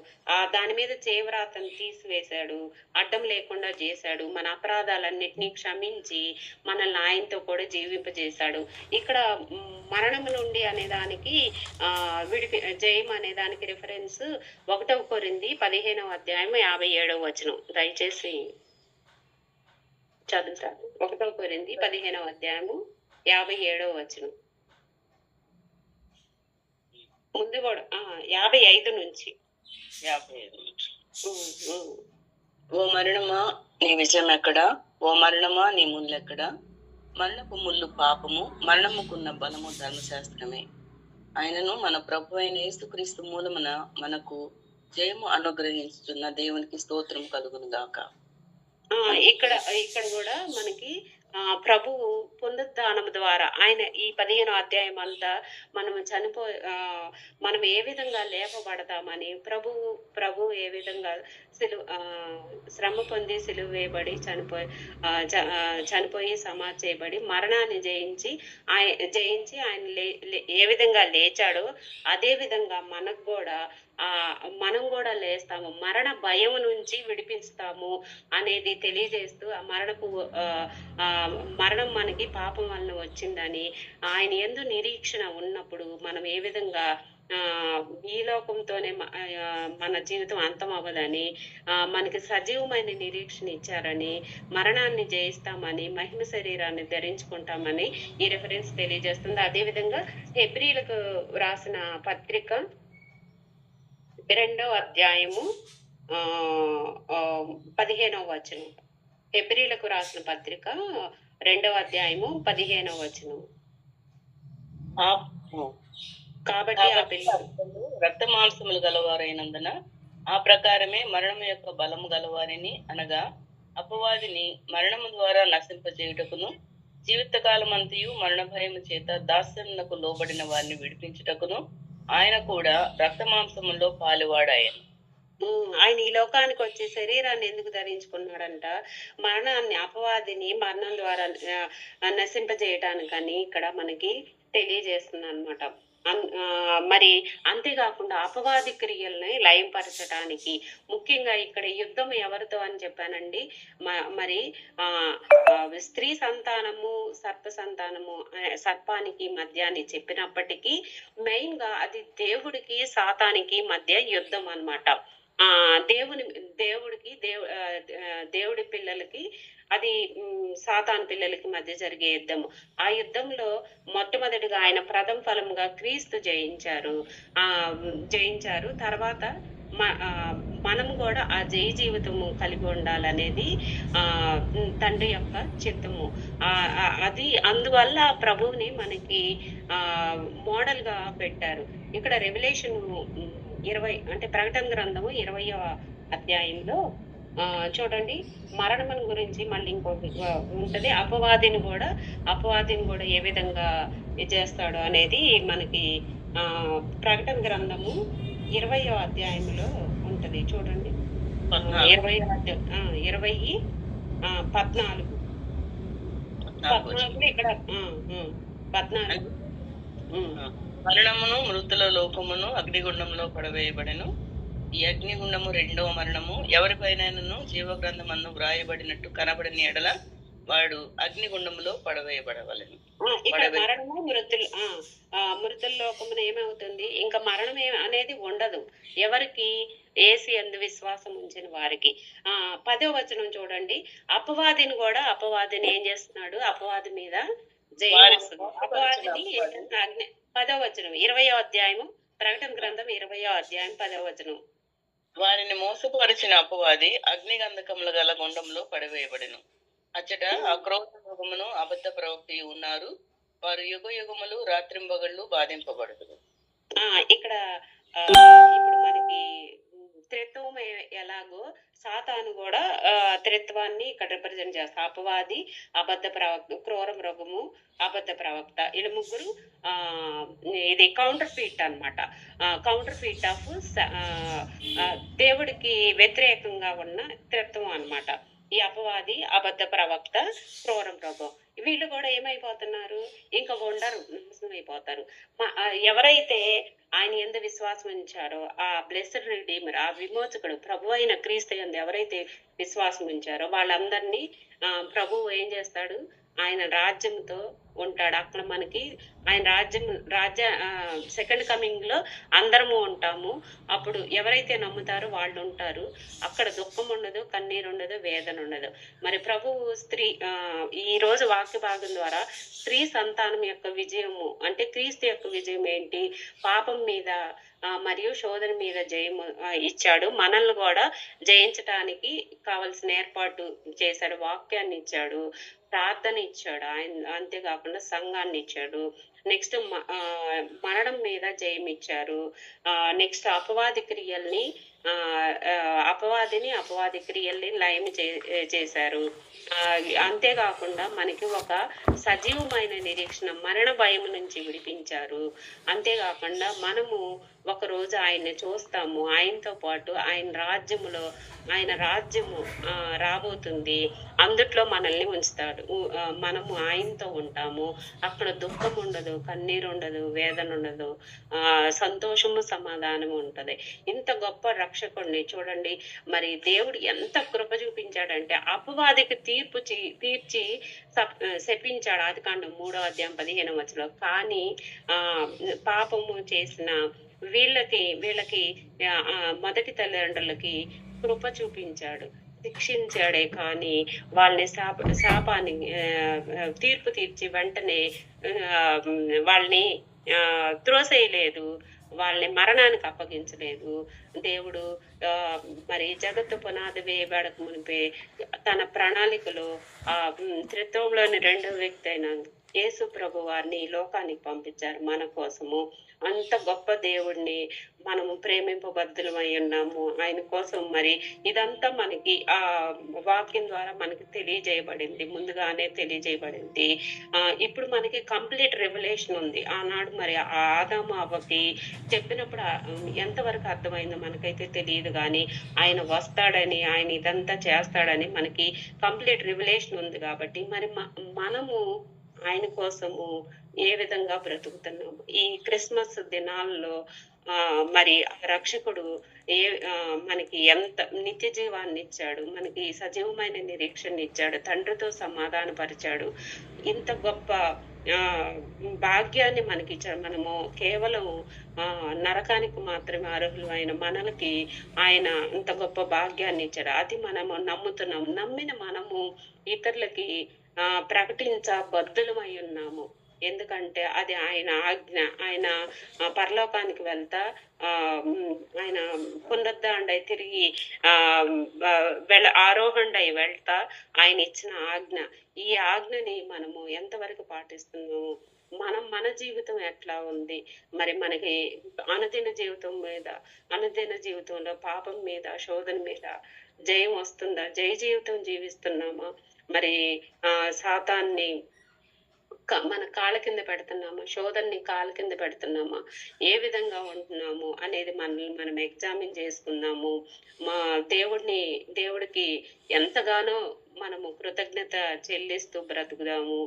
దాని మీద చేవ్రాతను తీసివేశాడు, అడ్డం లేకుండా చేశాడు, మన అపరాధాలన్నిటినీ క్షమించి మనల్ని ఆయనతో కూడా జీవింపజేశాడు. ఇక్కడ మరణము నుండి అనే దానికి జయం అనే దానికి రిఫరెన్స్ 1 కొరింథీ 15వ అధ్యాయం 57వ వచనం. దయచేసి చదువుతాను. 1 కొరింథీ 15వ అధ్యాయము 57వ వచనం. ముందు కూడా 55 నుంచి. ఓ మరణమా నీ విజయం ఎక్కడా, ఓ మరణమా నీ ముళ్ళెక్కడా, మరణపు ముళ్ళు పాపము, మరణముకున్న బలము ధర్మశాస్త్రమే. ఆయనను మన ప్రభు అయిన యేసుక్రీస్తు మూలమున మనకు జయము అనుగ్రహించుతున్న దేవునికి స్తోత్రం కలుగును గాక. ఇక్కడ కూడా మనకి ప్రభువు పునరుద్ధానం ద్వారా ఆయన ఈ 15వ అధ్యాయం అంతా మనం ఏ విధంగా లేపబడతామని ప్రభువు ఏ విధంగా శ్రమ పొంది సిలువ వేయబడి చనిపోయి సమాధి చేయబడి మరణాన్ని జయించి ఆయన ఏ విధంగా లేచాడో అదే విధంగా మనం కూడా లేస్తాము, మరణ భయం నుంచి విడిపిస్తాము అనేది తెలియజేస్తూ మరణం మనకి పాపం వలన వచ్చిందని, ఆయన యందు నిరీక్షణ ఉన్నప్పుడు మనం ఏ విధంగా ఈ లోకంతోనే మన జీవితం అంతం అవ్వదని, మనకి సజీవమైన నిరీక్షణ ఇచ్చారని, మరణాన్ని జయిస్తామని, మహిమ శరీరాన్ని ధరించుకుంటామని ఈ రెఫరెన్స్ తెలియజేస్తుంది. అదేవిధంగా హెబ్రీలకు రాసిన పత్రిక 2వ అధ్యాయము 15వ వచనం. హెబ్రీలకు రాసిన పత్రిక 2వ అధ్యాయము 15వ వచనం. కాబట్టి ఆ పిల్లలు రక్త మాంసములు గలవారైనందున ఆ ప్రకారమే మరణం యొక్క బలము గలవారిని, అనగా అపవాదిని మరణము ద్వారా నశింపజేయుటకును, జీవితకాలమంతయు మరణ భయము చేత దాస్యమునకు లోబడిన వారిని విడిపించుటకును ఆయన కూడా రక్త మాంసములో పాలువాడాయను. ఆయన ఈ లోకానికి వచ్చి శరీరాన్ని ఎందుకు ధరించుకున్నాడంట? అపవాదిని మరణం ద్వారా నశింపజేయటానికని ఇక్కడ మనకి తెలియజేస్తుంది అనమాట. మరి అంతేకాకుండా అపవాది క్రియల్ని లయంపరచడానికి, ముఖ్యంగా ఇక్కడ యుద్ధం ఎవరితో అని చెప్పానండి, మరి స్త్రీ సంతానము సర్పానికి మధ్య అని చెప్పినప్పటికీ మెయిన్ గా అది దేవుడికి సాతానికి మధ్య యుద్ధం అన్నమాట. దేవుడి పిల్లలకి అది సాతాను పిల్లలకి మధ్య జరిగే యుద్ధము. ఆ యుద్ధంలో మొట్టమొదటిగా ఆయన ప్రథమ ఫలముగా క్రీస్తు జయించారు. తర్వాత మనం కూడా ఆ జయ జీవితము కలిగి ఉండాలనేది తండ్రి యొక్క చిత్తము. అది అందువల్ల ప్రభువుని మనకి మోడల్ గా పెట్టారు. ఇక్కడ రెవల్యూషన్ 20 అంటే ప్రకటన గ్రంథము 20వ అధ్యాయంలో చూడండి, మరణం గురించి మళ్ళీ ఇంకొకటి ఉంటది. అపవాదిని కూడా ఏ విధంగా చేస్తాడు అనేది మనకి ప్రకటన గ్రంథము 20వ అధ్యాయంలో ఉంటది. చూడండి, 14 ఇక్కడ 14 మరణమును మృతుల లోకమును అగ్నిగుండంలో పడవేయబడెను. ఈ అగ్నిగుండము 2వ మరణము. ఎవరిపైనను జీవగ్రంథమందు వ్రాయబడినట్టు కనబడిన ఎడల వాడు అగ్నిగుండములో పడవేయబడవలెను. ఇక్కడ మరణము మృతుల లోకమున ఏమవుతుంది? ఇంకా మరణం అనేది ఉండదు ఎవరికి? యేసు యందు విశ్వాసం ఉంచిన వారికి. 10వ వచనం చూడండి, అపవాదిని ఏం చేస్తున్నాడు? అపవాది మీద జయం వస్తుంది. అపవాదిని 10వ వచనం 20వ అధ్యాయము ప్రకటన గ్రంథం 20వ అధ్యాయం 10వ వచనం. వారిని మోసపరిచిన అపవాది అగ్నిగంధకముల గల గుండంలో పడవేయబడెను. అచ్చట అక్రోధ యుగమును అబద్ధ ప్రవక్తయు ఉన్నారు. వారు యుగ యుగములు రాత్రింబగళ్ళు బాధింపబడుతుంది. ఇక్కడ ఇప్పుడు మనకి త్రిత్వం ఎలాగో సాతాను కూడా త్రిత్వాన్ని ఇక్కడ రిప్రజెంట్ చేస్తా. అపవాది, అబద్ధ ప్రవక్త, క్రూర మృగము, అబద్ధ ప్రవక్త, వీళ్ళు ముగ్గురు ఇది కౌంటర్ ఫీట్ అనమాట. కౌంటర్ ఫీట్ ఆఫ్ దేవుడికి వ్యతిరేకంగా ఉన్న త్రిత్వం అనమాట. ఈ అపవాది, అబద్ధ ప్రవక్త, క్రూర మృగం వీళ్ళు కూడా ఏమైపోతున్నారు? ఇంకా ఉండరు, నాశనం అయిపోతారు. ఎవరైతే ఆయన యందు విశ్వాసం ఉంచారో, ఆ బ్లెస్డ్ రిడీమర్, ఆ విమోచకుడు ప్రభు అయిన క్రీస్తు యందు ఎవరైతే విశ్వాసం ఉంచారో వాళ్ళందరినీ ప్రభువు ఏం చేస్తాడు? ఆయన రాజ్యంతో ఉంటాడు. అక్కడ మనకి ఆయన సెకండ్ కమింగ్ లో అందరము ఉంటాము. అప్పుడు ఎవరైతే నమ్ముతారో వాళ్ళు ఉంటారు. అక్కడ దుఃఖం ఉండదు, కన్నీరు ఉండదు, వేదన ఉండదు. మరి ప్రభువు ఈ రోజు వాక్య భాగం ద్వారా స్త్రీ సంతానం యొక్క విజయము అంటే క్రీస్తు యొక్క విజయం ఏంటి? పాపం మీద మరియు శోధన మీద జయము ఇచ్చాడు. మనల్ని కూడా జయించటానికి కావలసిన ఏర్పాటు చేశాడు. వాక్యాన్ని ఇచ్చాడు, ప్రార్థన ఇచ్చాడు ఆయన. అంతేకాకుండా సంఘాన్ని ఇచ్చాడు. నెక్స్ట్ మరణం మీద జయం ఇచ్చారు. నెక్స్ట్ అపవాది క్రియల్ని ఆ, ఆ, అపవాది క్రియల్ని లయం చేశారు. ఆ, అంతేకాకుండా మనకి ఒక సజీవమైన నిరీక్షణ మరణ భయం నుంచి విడిపించారు. అంతేకాకుండా మనము ఒక రోజు ఆయన్ని చూస్తాము, ఆయనతో పాటు ఆయన రాజ్యము రాబోతుంది. అందుట్లో మనల్ని ఉంచుతాడు. మనము ఆయనతో ఉంటాము. అక్కడ దుఃఖం ఉండదు, కన్నీరు ఉండదు, వేదన ఉండదు, సంతోషము సమాధానము ఉంటది. ఇంత గొప్ప రక్షకుడిని చూడండి, మరి దేవుడు ఎంత కృప చూపించాడంటే అపవాదికి తీర్చి శపించాడు. ఆదికాండం 3:15 కానీ పాపము చేసిన వీళ్ళకి మొదటి తల్లిదండ్రులకి కృప చూపించాడు, శిక్షించాడే కానీ వాళ్ళని శాపాన్ని తీర్పు తీర్చి వెంటనే వాళ్ళని త్రోసేయలేదు, వాళ్ళని మరణానికి అప్పగించలేదు. దేవుడు మరి జగత్తు పునాది వేయబడక మునిపే తన ప్రణాళికలో త్రిత్వంలోని రెండవ వ్యక్తి అయిన యేసు ప్రభు వారిని ఈ లోకానికి పంపించారు మన కోసము. అంత గొప్ప దేవుడిని మనము ప్రేమింపబద్ధులమై ఉన్నాము ఆయన కోసం. మరి ఇదంతా మనకి వాక్యం ద్వారా మనకి తెలియజేయబడింది, ముందుగానే తెలియజేయబడింది. ఇప్పుడు మనకి కంప్లీట్ రెవల్యూషన్ ఉంది. ఆనాడు మరి ఆదాము అవ్వకి చెప్పినప్పుడు ఎంతవరకు అర్థమైందో మనకైతే తెలియదు, కానీ ఆయన వస్తాడని, ఆయన ఇదంతా చేస్తాడని మనకి కంప్లీట్ రెవల్యూషన్ ఉంది. కాబట్టి మరి మనము ఆయన కోసము ఏ విధంగా బ్రతుకుతున్నాము ఈ క్రిస్మస్ దినాల్లో? మరి రక్షకుడు మనకి ఎంత నిత్య జీవాన్ని ఇచ్చాడు, మనకి సజీవమైన నిరీక్షణ ఇచ్చాడు, తండ్రితో సమాధాన పరిచాడు. ఇంత గొప్ప భాగ్యాన్ని మనకి ఇచ్చాడు. మనము కేవలం నరకానికి మాత్రమే అర్హులు అయిన మనలకి ఆయన ఇంత గొప్ప భాగ్యాన్ని ఇచ్చాడు. అది మనము నమ్ముతున్నాము. నమ్మిన మనము ఇతరులకి ప్రకటించబద్ధులమై ఉన్నాము. ఎందుకంటే అది ఆయన ఆజ్ఞ. ఆయన పరలోకానికి వెళ్తా ఆయన పునరుద్ధరణై తిరిగి ఆరోహణై వెళ్తా ఆయన ఇచ్చిన ఆజ్ఞ. ఈ ఆజ్ఞని మనము ఎంతవరకు పాటిస్తున్నాము? మన జీవితం ఎట్లా ఉంది? మరి మనకి అనుదిన జీవితంలో పాపం మీద, శోధన మీద జయం వస్తుందా? జయ జీవితం జీవిస్తున్నామా? మరి సాతాన్ని మన కాళ్ళ కింద పెడుతున్నామా? శోధనని కాళ్ళ కింద పెడుతున్నామా? ఏ విధంగా ఉంటున్నాము అనేది మనల్ని మనం ఎగ్జామిన్ చేసుకుందాము. దేవుడికి ఎంతగానో మనము కృతజ్ఞత చెల్లిస్తూ బ్రతుకుదాము.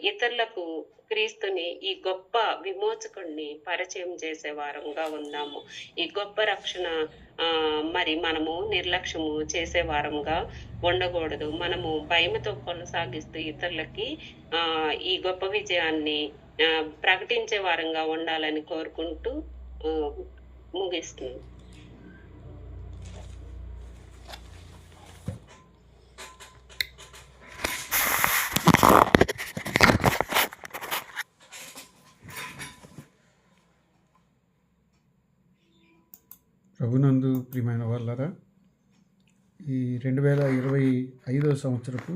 ఇతరులకు క్రీస్తుని, ఈ గొప్ప విమోచకుడిని పరిచయం చేసే వారంగా ఉందాము. ఈ గొప్ప రక్షణ మరి మనము నిర్లక్ష్యము చేసే వారంగా ఉండకూడదు. మనము భయముతో కొనసాగిస్తూ ఇతరులకి ఈ గొప్ప విజయాన్ని ప్రకటించే వారంగా ఉండాలని కోరుకుంటూ ముగిస్తున్నాను. ప్రభునందు ప్రియమైన వాళ్ళరా, ఈ 2025 సంవత్సరపు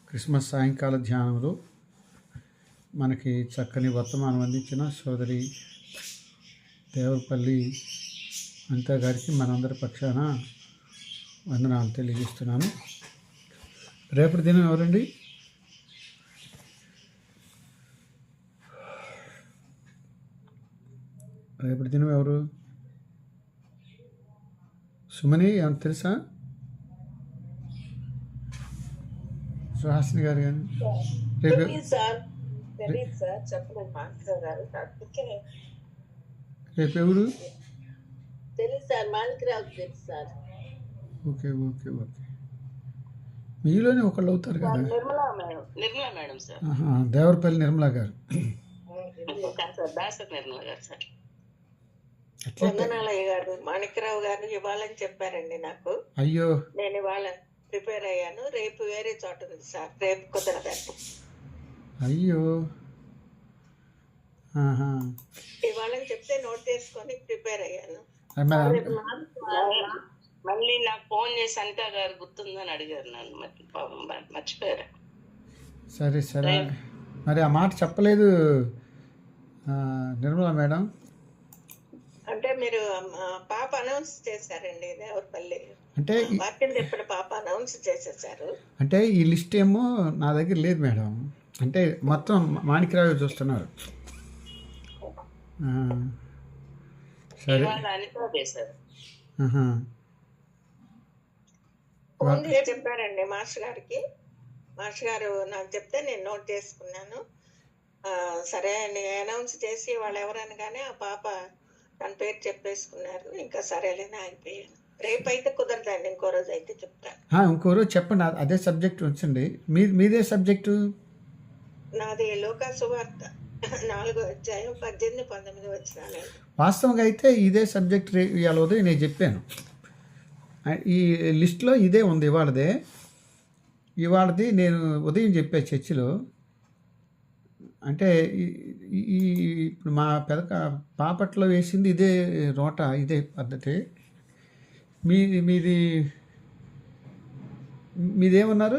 క్రిస్మస్ సాయంకాల ధ్యానంలో మనకి చక్కని వర్తమానం అందించిన సోదరి దేవరపల్లి అనిత గారికి మనందరి పక్షాన వందనాలు తెలియజేస్తున్నాను. రేపటి దినం ఎవరండి? రేపటి దినం ఎవరు? సుమని ఏమన్నా తెలుసా? సుహాసిని గారు కానీ రేపు ఎవరు? ఓకే ఓకే ఓకే, మీలోనే ఒకళ్ళు అవుతారు కదా. Nirmala madam sir. దేవరపల్లి నిర్మలా గారు. నిర్మలా గారు సార్. వందనాలయ్య గారు, మాణిక్యరావు గారు ఇవ్వాలని చెప్పారండి నాకు. అయ్యో, నేను ఇవాళ ప్రిపేర్ అయ్యాను. రేపు వేరే చోట ఉంది సార్, రేపు కుదరదండి. అయ్యో, ఇవ్వాలని చెప్తే నోట్ చేసుకొని ప్రిపేర్ అయ్యాను. మళ్ళీ నాకు ఫోన్ చేసి అనిత గారు గుర్తుందని అడిగారు నన్ను, మర్చిపోయారు. సరే సరే, మరి ఆ మాట చెప్పలేదు నిర్మలా మేడం. అంటే మీరు పాప అనౌన్స్ చేశారండి దేవరపల్లి. అంటే వాక్యం చెప్పిన పాప అనౌన్స్ చేసేసారు. అంటే ఈ లిస్ట్ ఏమో నా దగ్గర లేదు మేడం. అంటే మొత్తం మాణిక్యరావు చూస్తున్నారు. ఆ, సరే. ఇవాళ అనిత చేశారు. ఆహా. ఫోన్ చేసి చెప్పారండి మాస్టర్ గారికి. మాస్టర్ గారు నాకు చెప్తే నేను నోట్ చేసుకున్నాను. సరే అని అనౌన్స్ చేసి వాళ్ళు ఎవరనగానే ఆ పాప తన పేరు చెప్పేసుకున్నారు. ఇంకా సరేలేని ఆగిపోయాను. రేపు అయితే కుదరదండి, ఇంకో రోజు అయితే చెప్తాను. ఇంకో రోజు చెప్పండి, అదే సబ్జెక్ట్ ఉంచండి. మీదే సబ్జెక్టు? నాది లోకా సువార్త 4వ అధ్యాయం 18, 19 వచనాలండి. వాస్తవంగా అయితే ఇదే సబ్జెక్ట్ ఇవాళ ఉదయం నేను చెప్పాను. ఈ లిస్ట్లో ఇదే ఉంది ఇవాళది నేను ఉదయం చెప్పే చర్చిలో. అంటే ఇప్పుడు మా పాపట్లో వేసింది ఇదే రోట, ఇదే పద్ధతి. మీదేమన్నారు?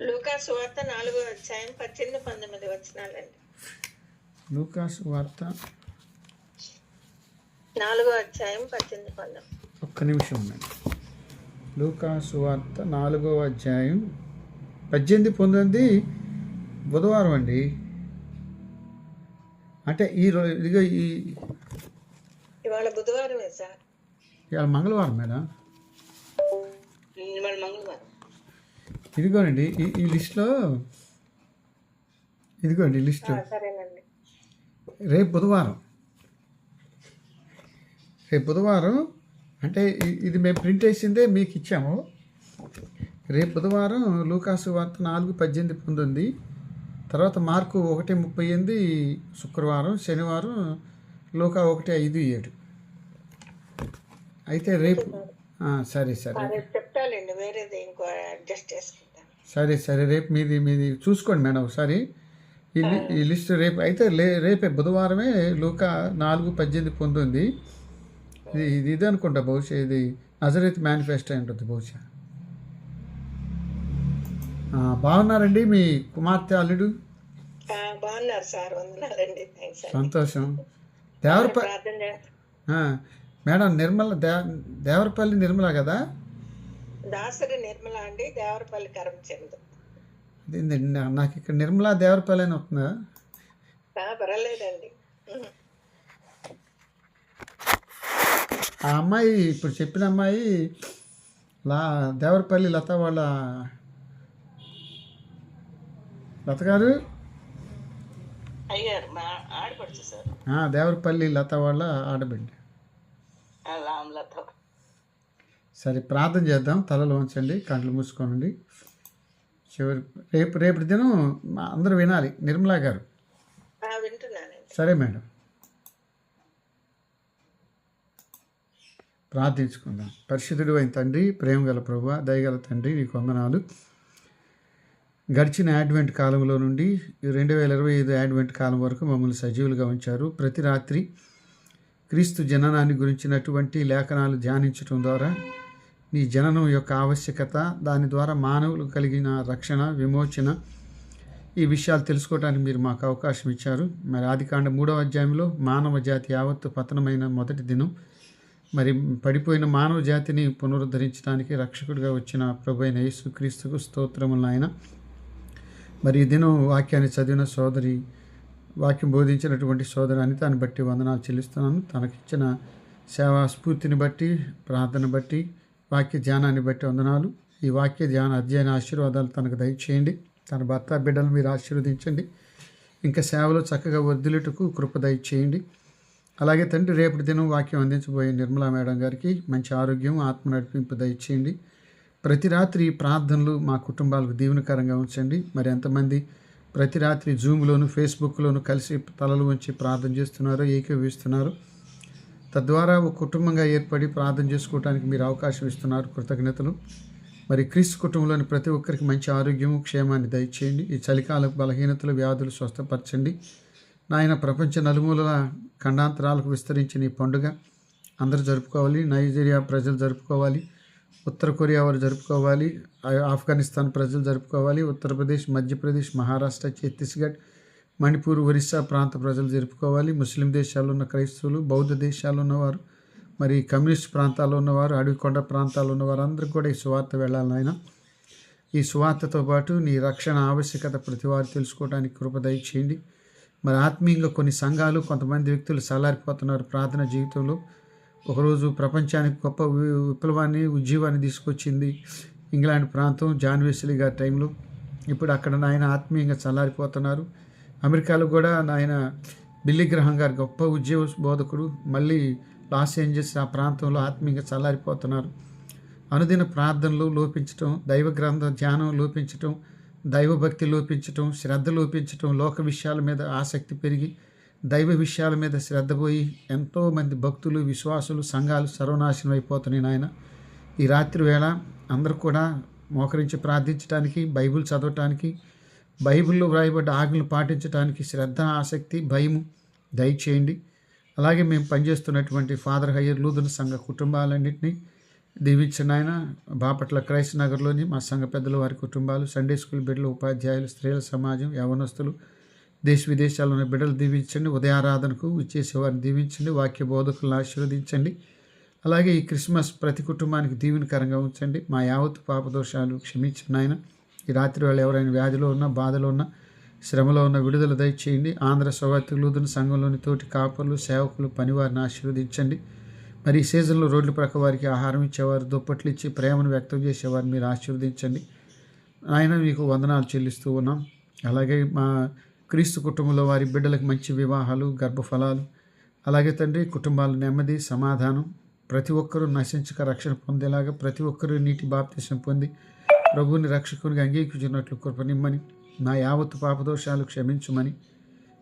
లూకా సువార్త 4వ అధ్యాయం 18, 19 వచనాలండి. లూకా సువార్త 4వ అధ్యాయం 18, 19. ఒక్క నిమిషం ఉండండి. లూకా సువార్త 4వ అధ్యాయం 18, 19 బుధవారం అండి. అంటే ఇదిగో ఇవాళ బుధవారమే సార్. ఇవాళ మంగళవారం మేడం. ఇవాళ మంగళవారం. ఇదిగోనండి ఈ లిస్ట్లో, ఇదిగోండి లిస్టు. సరేనండి. రేపు బుధవారం అంటే ఇది మేము ప్రింట్ వేసిందే మీకు ఇచ్చాము. రేపు బుధవారం లూకాసు వార్త 4, 18, 19. తర్వాత మార్కు 1, 38 శుక్రవారం. శనివారం లూకా 1, 5, 7. అయితే రేపు సరే చెప్తానండి, వేరేది ఇంకో అడ్జస్ట్ చేసుకుంటాను. సరే రేపు మీది చూసుకోండి మేడం ఒకసారి. ఈ లిస్ట్ రేపు అయితే రేపే బుధవారమే లూకా 4, 18, 19. ఇది అనుకుంటా బహుశా. ఇది నజరేత్ మేనిఫెస్టో ఉంటుంది బహుశా. బాగున్నారండి మీ కుమార్తె అల్లుడు? బాగున్నారు సార్, వందనాలండి. సంతోషం. మేడం నిర్మల దేవరపల్లి నిర్మల కదా? దాసరి నిర్మల అండి, దేవరపల్లి కరంచంద్. నాకు ఇక్కడ నిర్మలా దేవరపల్లి అని వస్తుందా? పర్వాలేదండి. ఆ అమ్మాయి ఇప్పుడు చెప్పిన అమ్మాయి దేవరపల్లి లత వాళ్ళ లత గారు అయ్యారు మా ఆడపడుచు సార్. దేవరపల్లి లత వాళ్ళ ఆడబిడ్డ. సరే ప్రార్థన చేద్దాం. తలలో ఉంచండి, కంట్లు మూసుకోనండి. రేపటి దినం అందరూ వినాలి. నిర్మలా గారు వింటున్నానండి. సరే మేడం, ప్రార్థించుకుందాం. పరిశుద్ధుడు అయిన తండ్రి, ప్రేమ గల ప్రభువా, దయగల తండ్రి, నీకు వందనాలు. గడిచిన యాడ్వెంట్ కాలంలో నుండి 2025 యాడ్వెంట్ కాలం వరకు మమ్మల్ని సజీవులుగా ఉంచారు. ప్రతి రాత్రి క్రీస్తు జననాన్ని గురించినటువంటి లేఖనాలు ధ్యానించడం ద్వారా నీ జననం యొక్క ఆవశ్యకత, దాని ద్వారా మానవులు కలిగిన రక్షణ, విమోచన, ఈ విషయాలు తెలుసుకోవడానికి మీరు మాకు అవకాశం ఇచ్చారు. మరి ఆదికాండ 3వ అధ్యాయంలో మానవ జాతి యావత్తు పతనమైన మొదటి దినం, మరి పడిపోయిన మానవ జాతిని పునరుద్ధరించడానికి రక్షకుడిగా వచ్చిన ప్రభువైన యేసుక్రీస్తుకు స్తోత్రములు ఆయన. మరి ఈ దినం వాక్యాన్ని చదివిన సోదరి, వాక్యం బోధించినటువంటి సోదరి అనితాన్ని బట్టి వందనాలు చెల్లిస్తున్నాను. తనకిచ్చిన సేవా స్ఫూర్తిని బట్టి, ప్రార్థన బట్టి, వాక్య ధ్యానాన్ని బట్టి వందనాలు. ఈ వాక్య ధ్యాన అధ్యయన ఆశీర్వాదాలు తనకు దయచేయండి. తన భర్త బిడ్డలు మీరు ఆశీర్వదించండి. ఇంకా సేవలో చక్కగా వర్ధిల్లుటకు కృప దయచేయండి. అలాగే తండ్రి, రేపటి దినం వాక్యం అందించబోయే నిర్మలా మేడం గారికి మంచి ఆరోగ్యం, ఆత్మ నడిపింపు దయచేయండి. ప్రతి రాత్రి ప్రార్థనలు మా కుటుంబాలకు దీవెనకరంగా ఉంచండి. మరి ఎంతమంది ప్రతి రాత్రి జూమ్లోను, ఫేస్బుక్లోను కలిసి తలలు ఉంచి ప్రార్థన చేస్తున్నారో, ఏకీభవిస్తున్నారు. తద్వారా ఒక కుటుంబంగా ఏర్పడి ప్రార్థన చేసుకోవడానికి మీరు అవకాశం ఇస్తున్నారు. కృతజ్ఞతలు. మరి క్రీస్తు కుటుంబంలోని ప్రతి ఒక్కరికి మంచి ఆరోగ్యము, క్షేమాన్ని దయచేయండి. ఈ చలికాలకు బలహీనతలు, వ్యాధులు స్వస్థపరచండి. నాయన, ప్రపంచ నలుమూలల ఖండాంతరాలకు విస్తరించిన ఈ పండుగ అందరూ జరుపుకోవాలి. నైజీరియా ప్రజలు జరుపుకోవాలి, ఉత్తర కొరియా వారు జరుపుకోవాలి, ఆఫ్ఘనిస్తాన్ ప్రజలు జరుపుకోవాలి, ఉత్తరప్రదేశ్, మధ్యప్రదేశ్, మహారాష్ట్ర, ఛత్తీస్గఢ్, మణిపూర్, ఒరిస్సా ప్రాంత ప్రజలు జరుపుకోవాలి. ముస్లిం దేశాల్లో ఉన్న క్రైస్తవులు, బౌద్ధ దేశాల్లో ఉన్నవారు, మరి కమ్యూనిస్ట్ ప్రాంతాల్లో ఉన్నవారు, అడవికొండ ప్రాంతాల్లో ఉన్నవారు అందరికీ కూడా ఈ సువార్త వెళ్ళాలి నాయన. ఈ సువార్తతో పాటు నీ రక్షణ ఆవశ్యకత ప్రతి వారు తెలుసుకోవడానికి కృప దయచేయండి. మరి ఆత్మీయంగా కొన్ని సంఘాలు, కొంతమంది వ్యక్తులు చల్లారిపోతున్నారు ప్రార్థన జీవితంలో. ఒకరోజు ప్రపంచానికి గొప్ప విప్లవాన్ని, ఉద్యమాన్ని తీసుకొచ్చింది ఇంగ్లాండ్ ప్రాంతం, జాన్ వెస్లీ గారి టైంలో. ఇప్పుడు అక్కడ నాయన ఆత్మీయంగా చల్లారిపోతున్నారు. అమెరికాలో కూడా నాయన బిల్లీ గ్రహం గారు గొప్ప ఉద్యోగ బోధకుడు, మళ్ళీ లాస్ ఏంజల్స్ ఆ ప్రాంతంలో ఆత్మీయంగా చల్లారిపోతున్నారు. అనుదిన ప్రార్థనలు లోపించటం, దైవ గ్రంథ ధ్యానం లోపించటం, దైవభక్తి లోపించటం, శ్రద్ధ లోపించటం, లోక విషయాల మీద ఆసక్తి పెరిగి దైవ విషయాల మీద శ్రద్ధ పోయి ఎంతోమంది భక్తులు, విశ్వాసులు, సంఘాలు సర్వనాశనం అయిపోతున్నాయి నాయన. ఈ రాత్రి వేళ అందరూ కూడా మోకరించి ప్రార్థించడానికి, బైబిల్ చదవటానికి, బైబిల్లో వ్రాయబడ్డ ఆజ్ఞలు పాటించడానికి శ్రద్ధ, ఆసక్తి, భయము దయచేయండి. అలాగే మేము పనిచేస్తున్నటువంటి ఫాదర్ హయ్యర్ లూథరన్ సంఘ కుటుంబాలన్నింటినీ దీవించిన ఆయన. బాపట్ల క్రైస్ట్ నగర్లోని మా సంఘ పెద్దలు, వారి కుటుంబాలు, సండే స్కూల్ బిడ్డలు, ఉపాధ్యాయులు, స్త్రీల సమాజం, యవనస్తులు, దేశ విదేశాల్లో ఉన్న బిడ్డలు దీవించండి. ఉదయారాధనకు ఇచ్చేసేవారిని దీవించండి. వాక్య బోధకులను ఆశీర్వదించండి. అలాగే ఈ క్రిస్మస్ ప్రతి కుటుంబానికి దీవెనకరంగా ఉంచండి. మా యావత్తు పాపదోషాలు క్షమించిన ఆయన. ఈ రాత్రి వాళ్ళు ఎవరైనా వ్యాధిలో ఉన్నా, బాధలో ఉన్నా, శ్రమలో ఉన్న విడుదల దయచేయండి. ఆంధ్ర సౌవార్త లూథరన్ సంఘంలోని తోటి కాపర్లు, సేవకులు, పనివారిని ఆశీర్వదించండి. మరి ఈ సీజన్లో రోడ్ల ప్రక్క వారికి ఆహారం ఇచ్చేవారు, దుప్పట్లు ఇచ్చి ప్రేమను వ్యక్తం చేసేవారు మీరు ఆశీర్వదించండి. ఆయన మీకు వందనాలు చెల్లిస్తూ ఉన్నాం. అలాగే మా క్రీస్తు కుటుంబంలో వారి బిడ్డలకు మంచి వివాహాలు, గర్భఫలాలు, అలాగే తండ్రి కుటుంబాల నెమ్మది, సమాధానం, ప్రతి ఒక్కరూ నశించక రక్షణ పొందేలాగా ప్రతి ఒక్కరూ నీటి బాప్తిసం పొంది ప్రభువుని రక్షకునిగా అంగీకరించినట్లు కృపనిమ్మని, నా యావత్తు పాపదోషాలు క్షమించుమని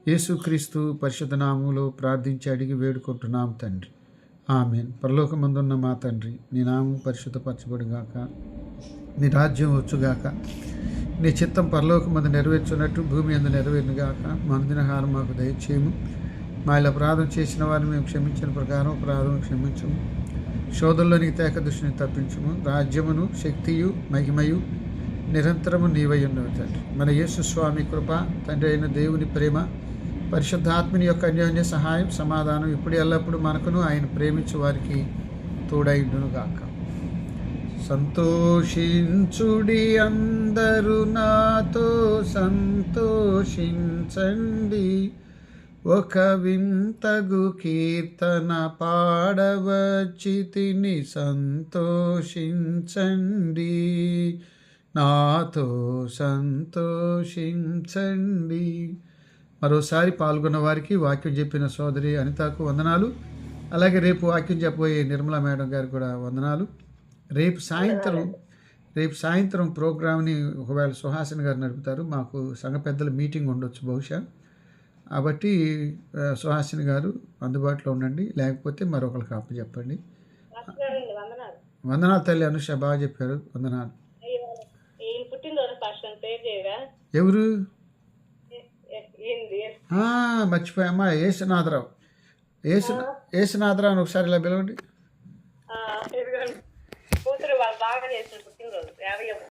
యేసుక్రీస్తు పరిశుద్ధ నామములో ప్రార్థించి అడిగి వేడుకుంటున్నాం తండ్రి. ఆమేన్. పరలోకమందున్న మా తండ్రి, నీ నామం పరిశుద్ధపరచబడుగాక, నీ రాజ్యం వచ్చుగాక, నీ చిత్తం పరలోకమందు నెరవేర్చున్నట్టు భూమి అందు నెరవేరునుగాక. మా అనుదినహారం మాకు దయచేయము. మా ఇలా అపరాధం చేసిన వారిని మేము క్షమించిన ప్రకారం అపరాధం క్షమించము. శోధంలోనికి తేక దృష్టిని తప్పించము. రాజ్యమును, శక్తియు, మహిమయు నిరంతరము నీవై ఉన్నవి తండ్రి. మన యేసు స్వామి కృప, తండ్రి అయిన దేవుని ప్రేమ, పరిశుద్ధాత్మని యొక్క అన్యోన్య సహాయం, సమాధానం ఇప్పుడు ఎల్లప్పుడూ మనకును ఆయన ప్రేమించు వారికి తోడైండునుగాక. సంతోషించుడి అందరూ నాతో సంతోషించండి, ఒక వింతగు కీర్తన పాడవచ్చితిని సంతోషించండి, నాతో సంతోషించండి. మరోసారి పాల్గొన్న వారికి, వాక్యం చెప్పిన సోదరి అనితకు వందనాలు. అలాగే రేపు వాక్యం చెప్పబోయే నిర్మలా మేడం గారికి కూడా వందనాలు. రేపు సాయంత్రం ప్రోగ్రామ్ని ఒకవేళ సుహాసిని గారు నడుపుతారు. మాకు సంఘ పెద్దల మీటింగ్ ఉండొచ్చు బహుశా. కాబట్టి సుహాసిని గారు అందుబాటులో ఉండండి, లేకపోతే మరొకరికి అప్పచెప్పండి. వందనాలు తల్లి అనుష, బాగా చెప్పారు. వందనాలు. ఎవరు? మర్చిపోయామ్మా, ఏసునాథరావు. ఏసునాథరావు ఒకసారి ఇలా పిలవండి.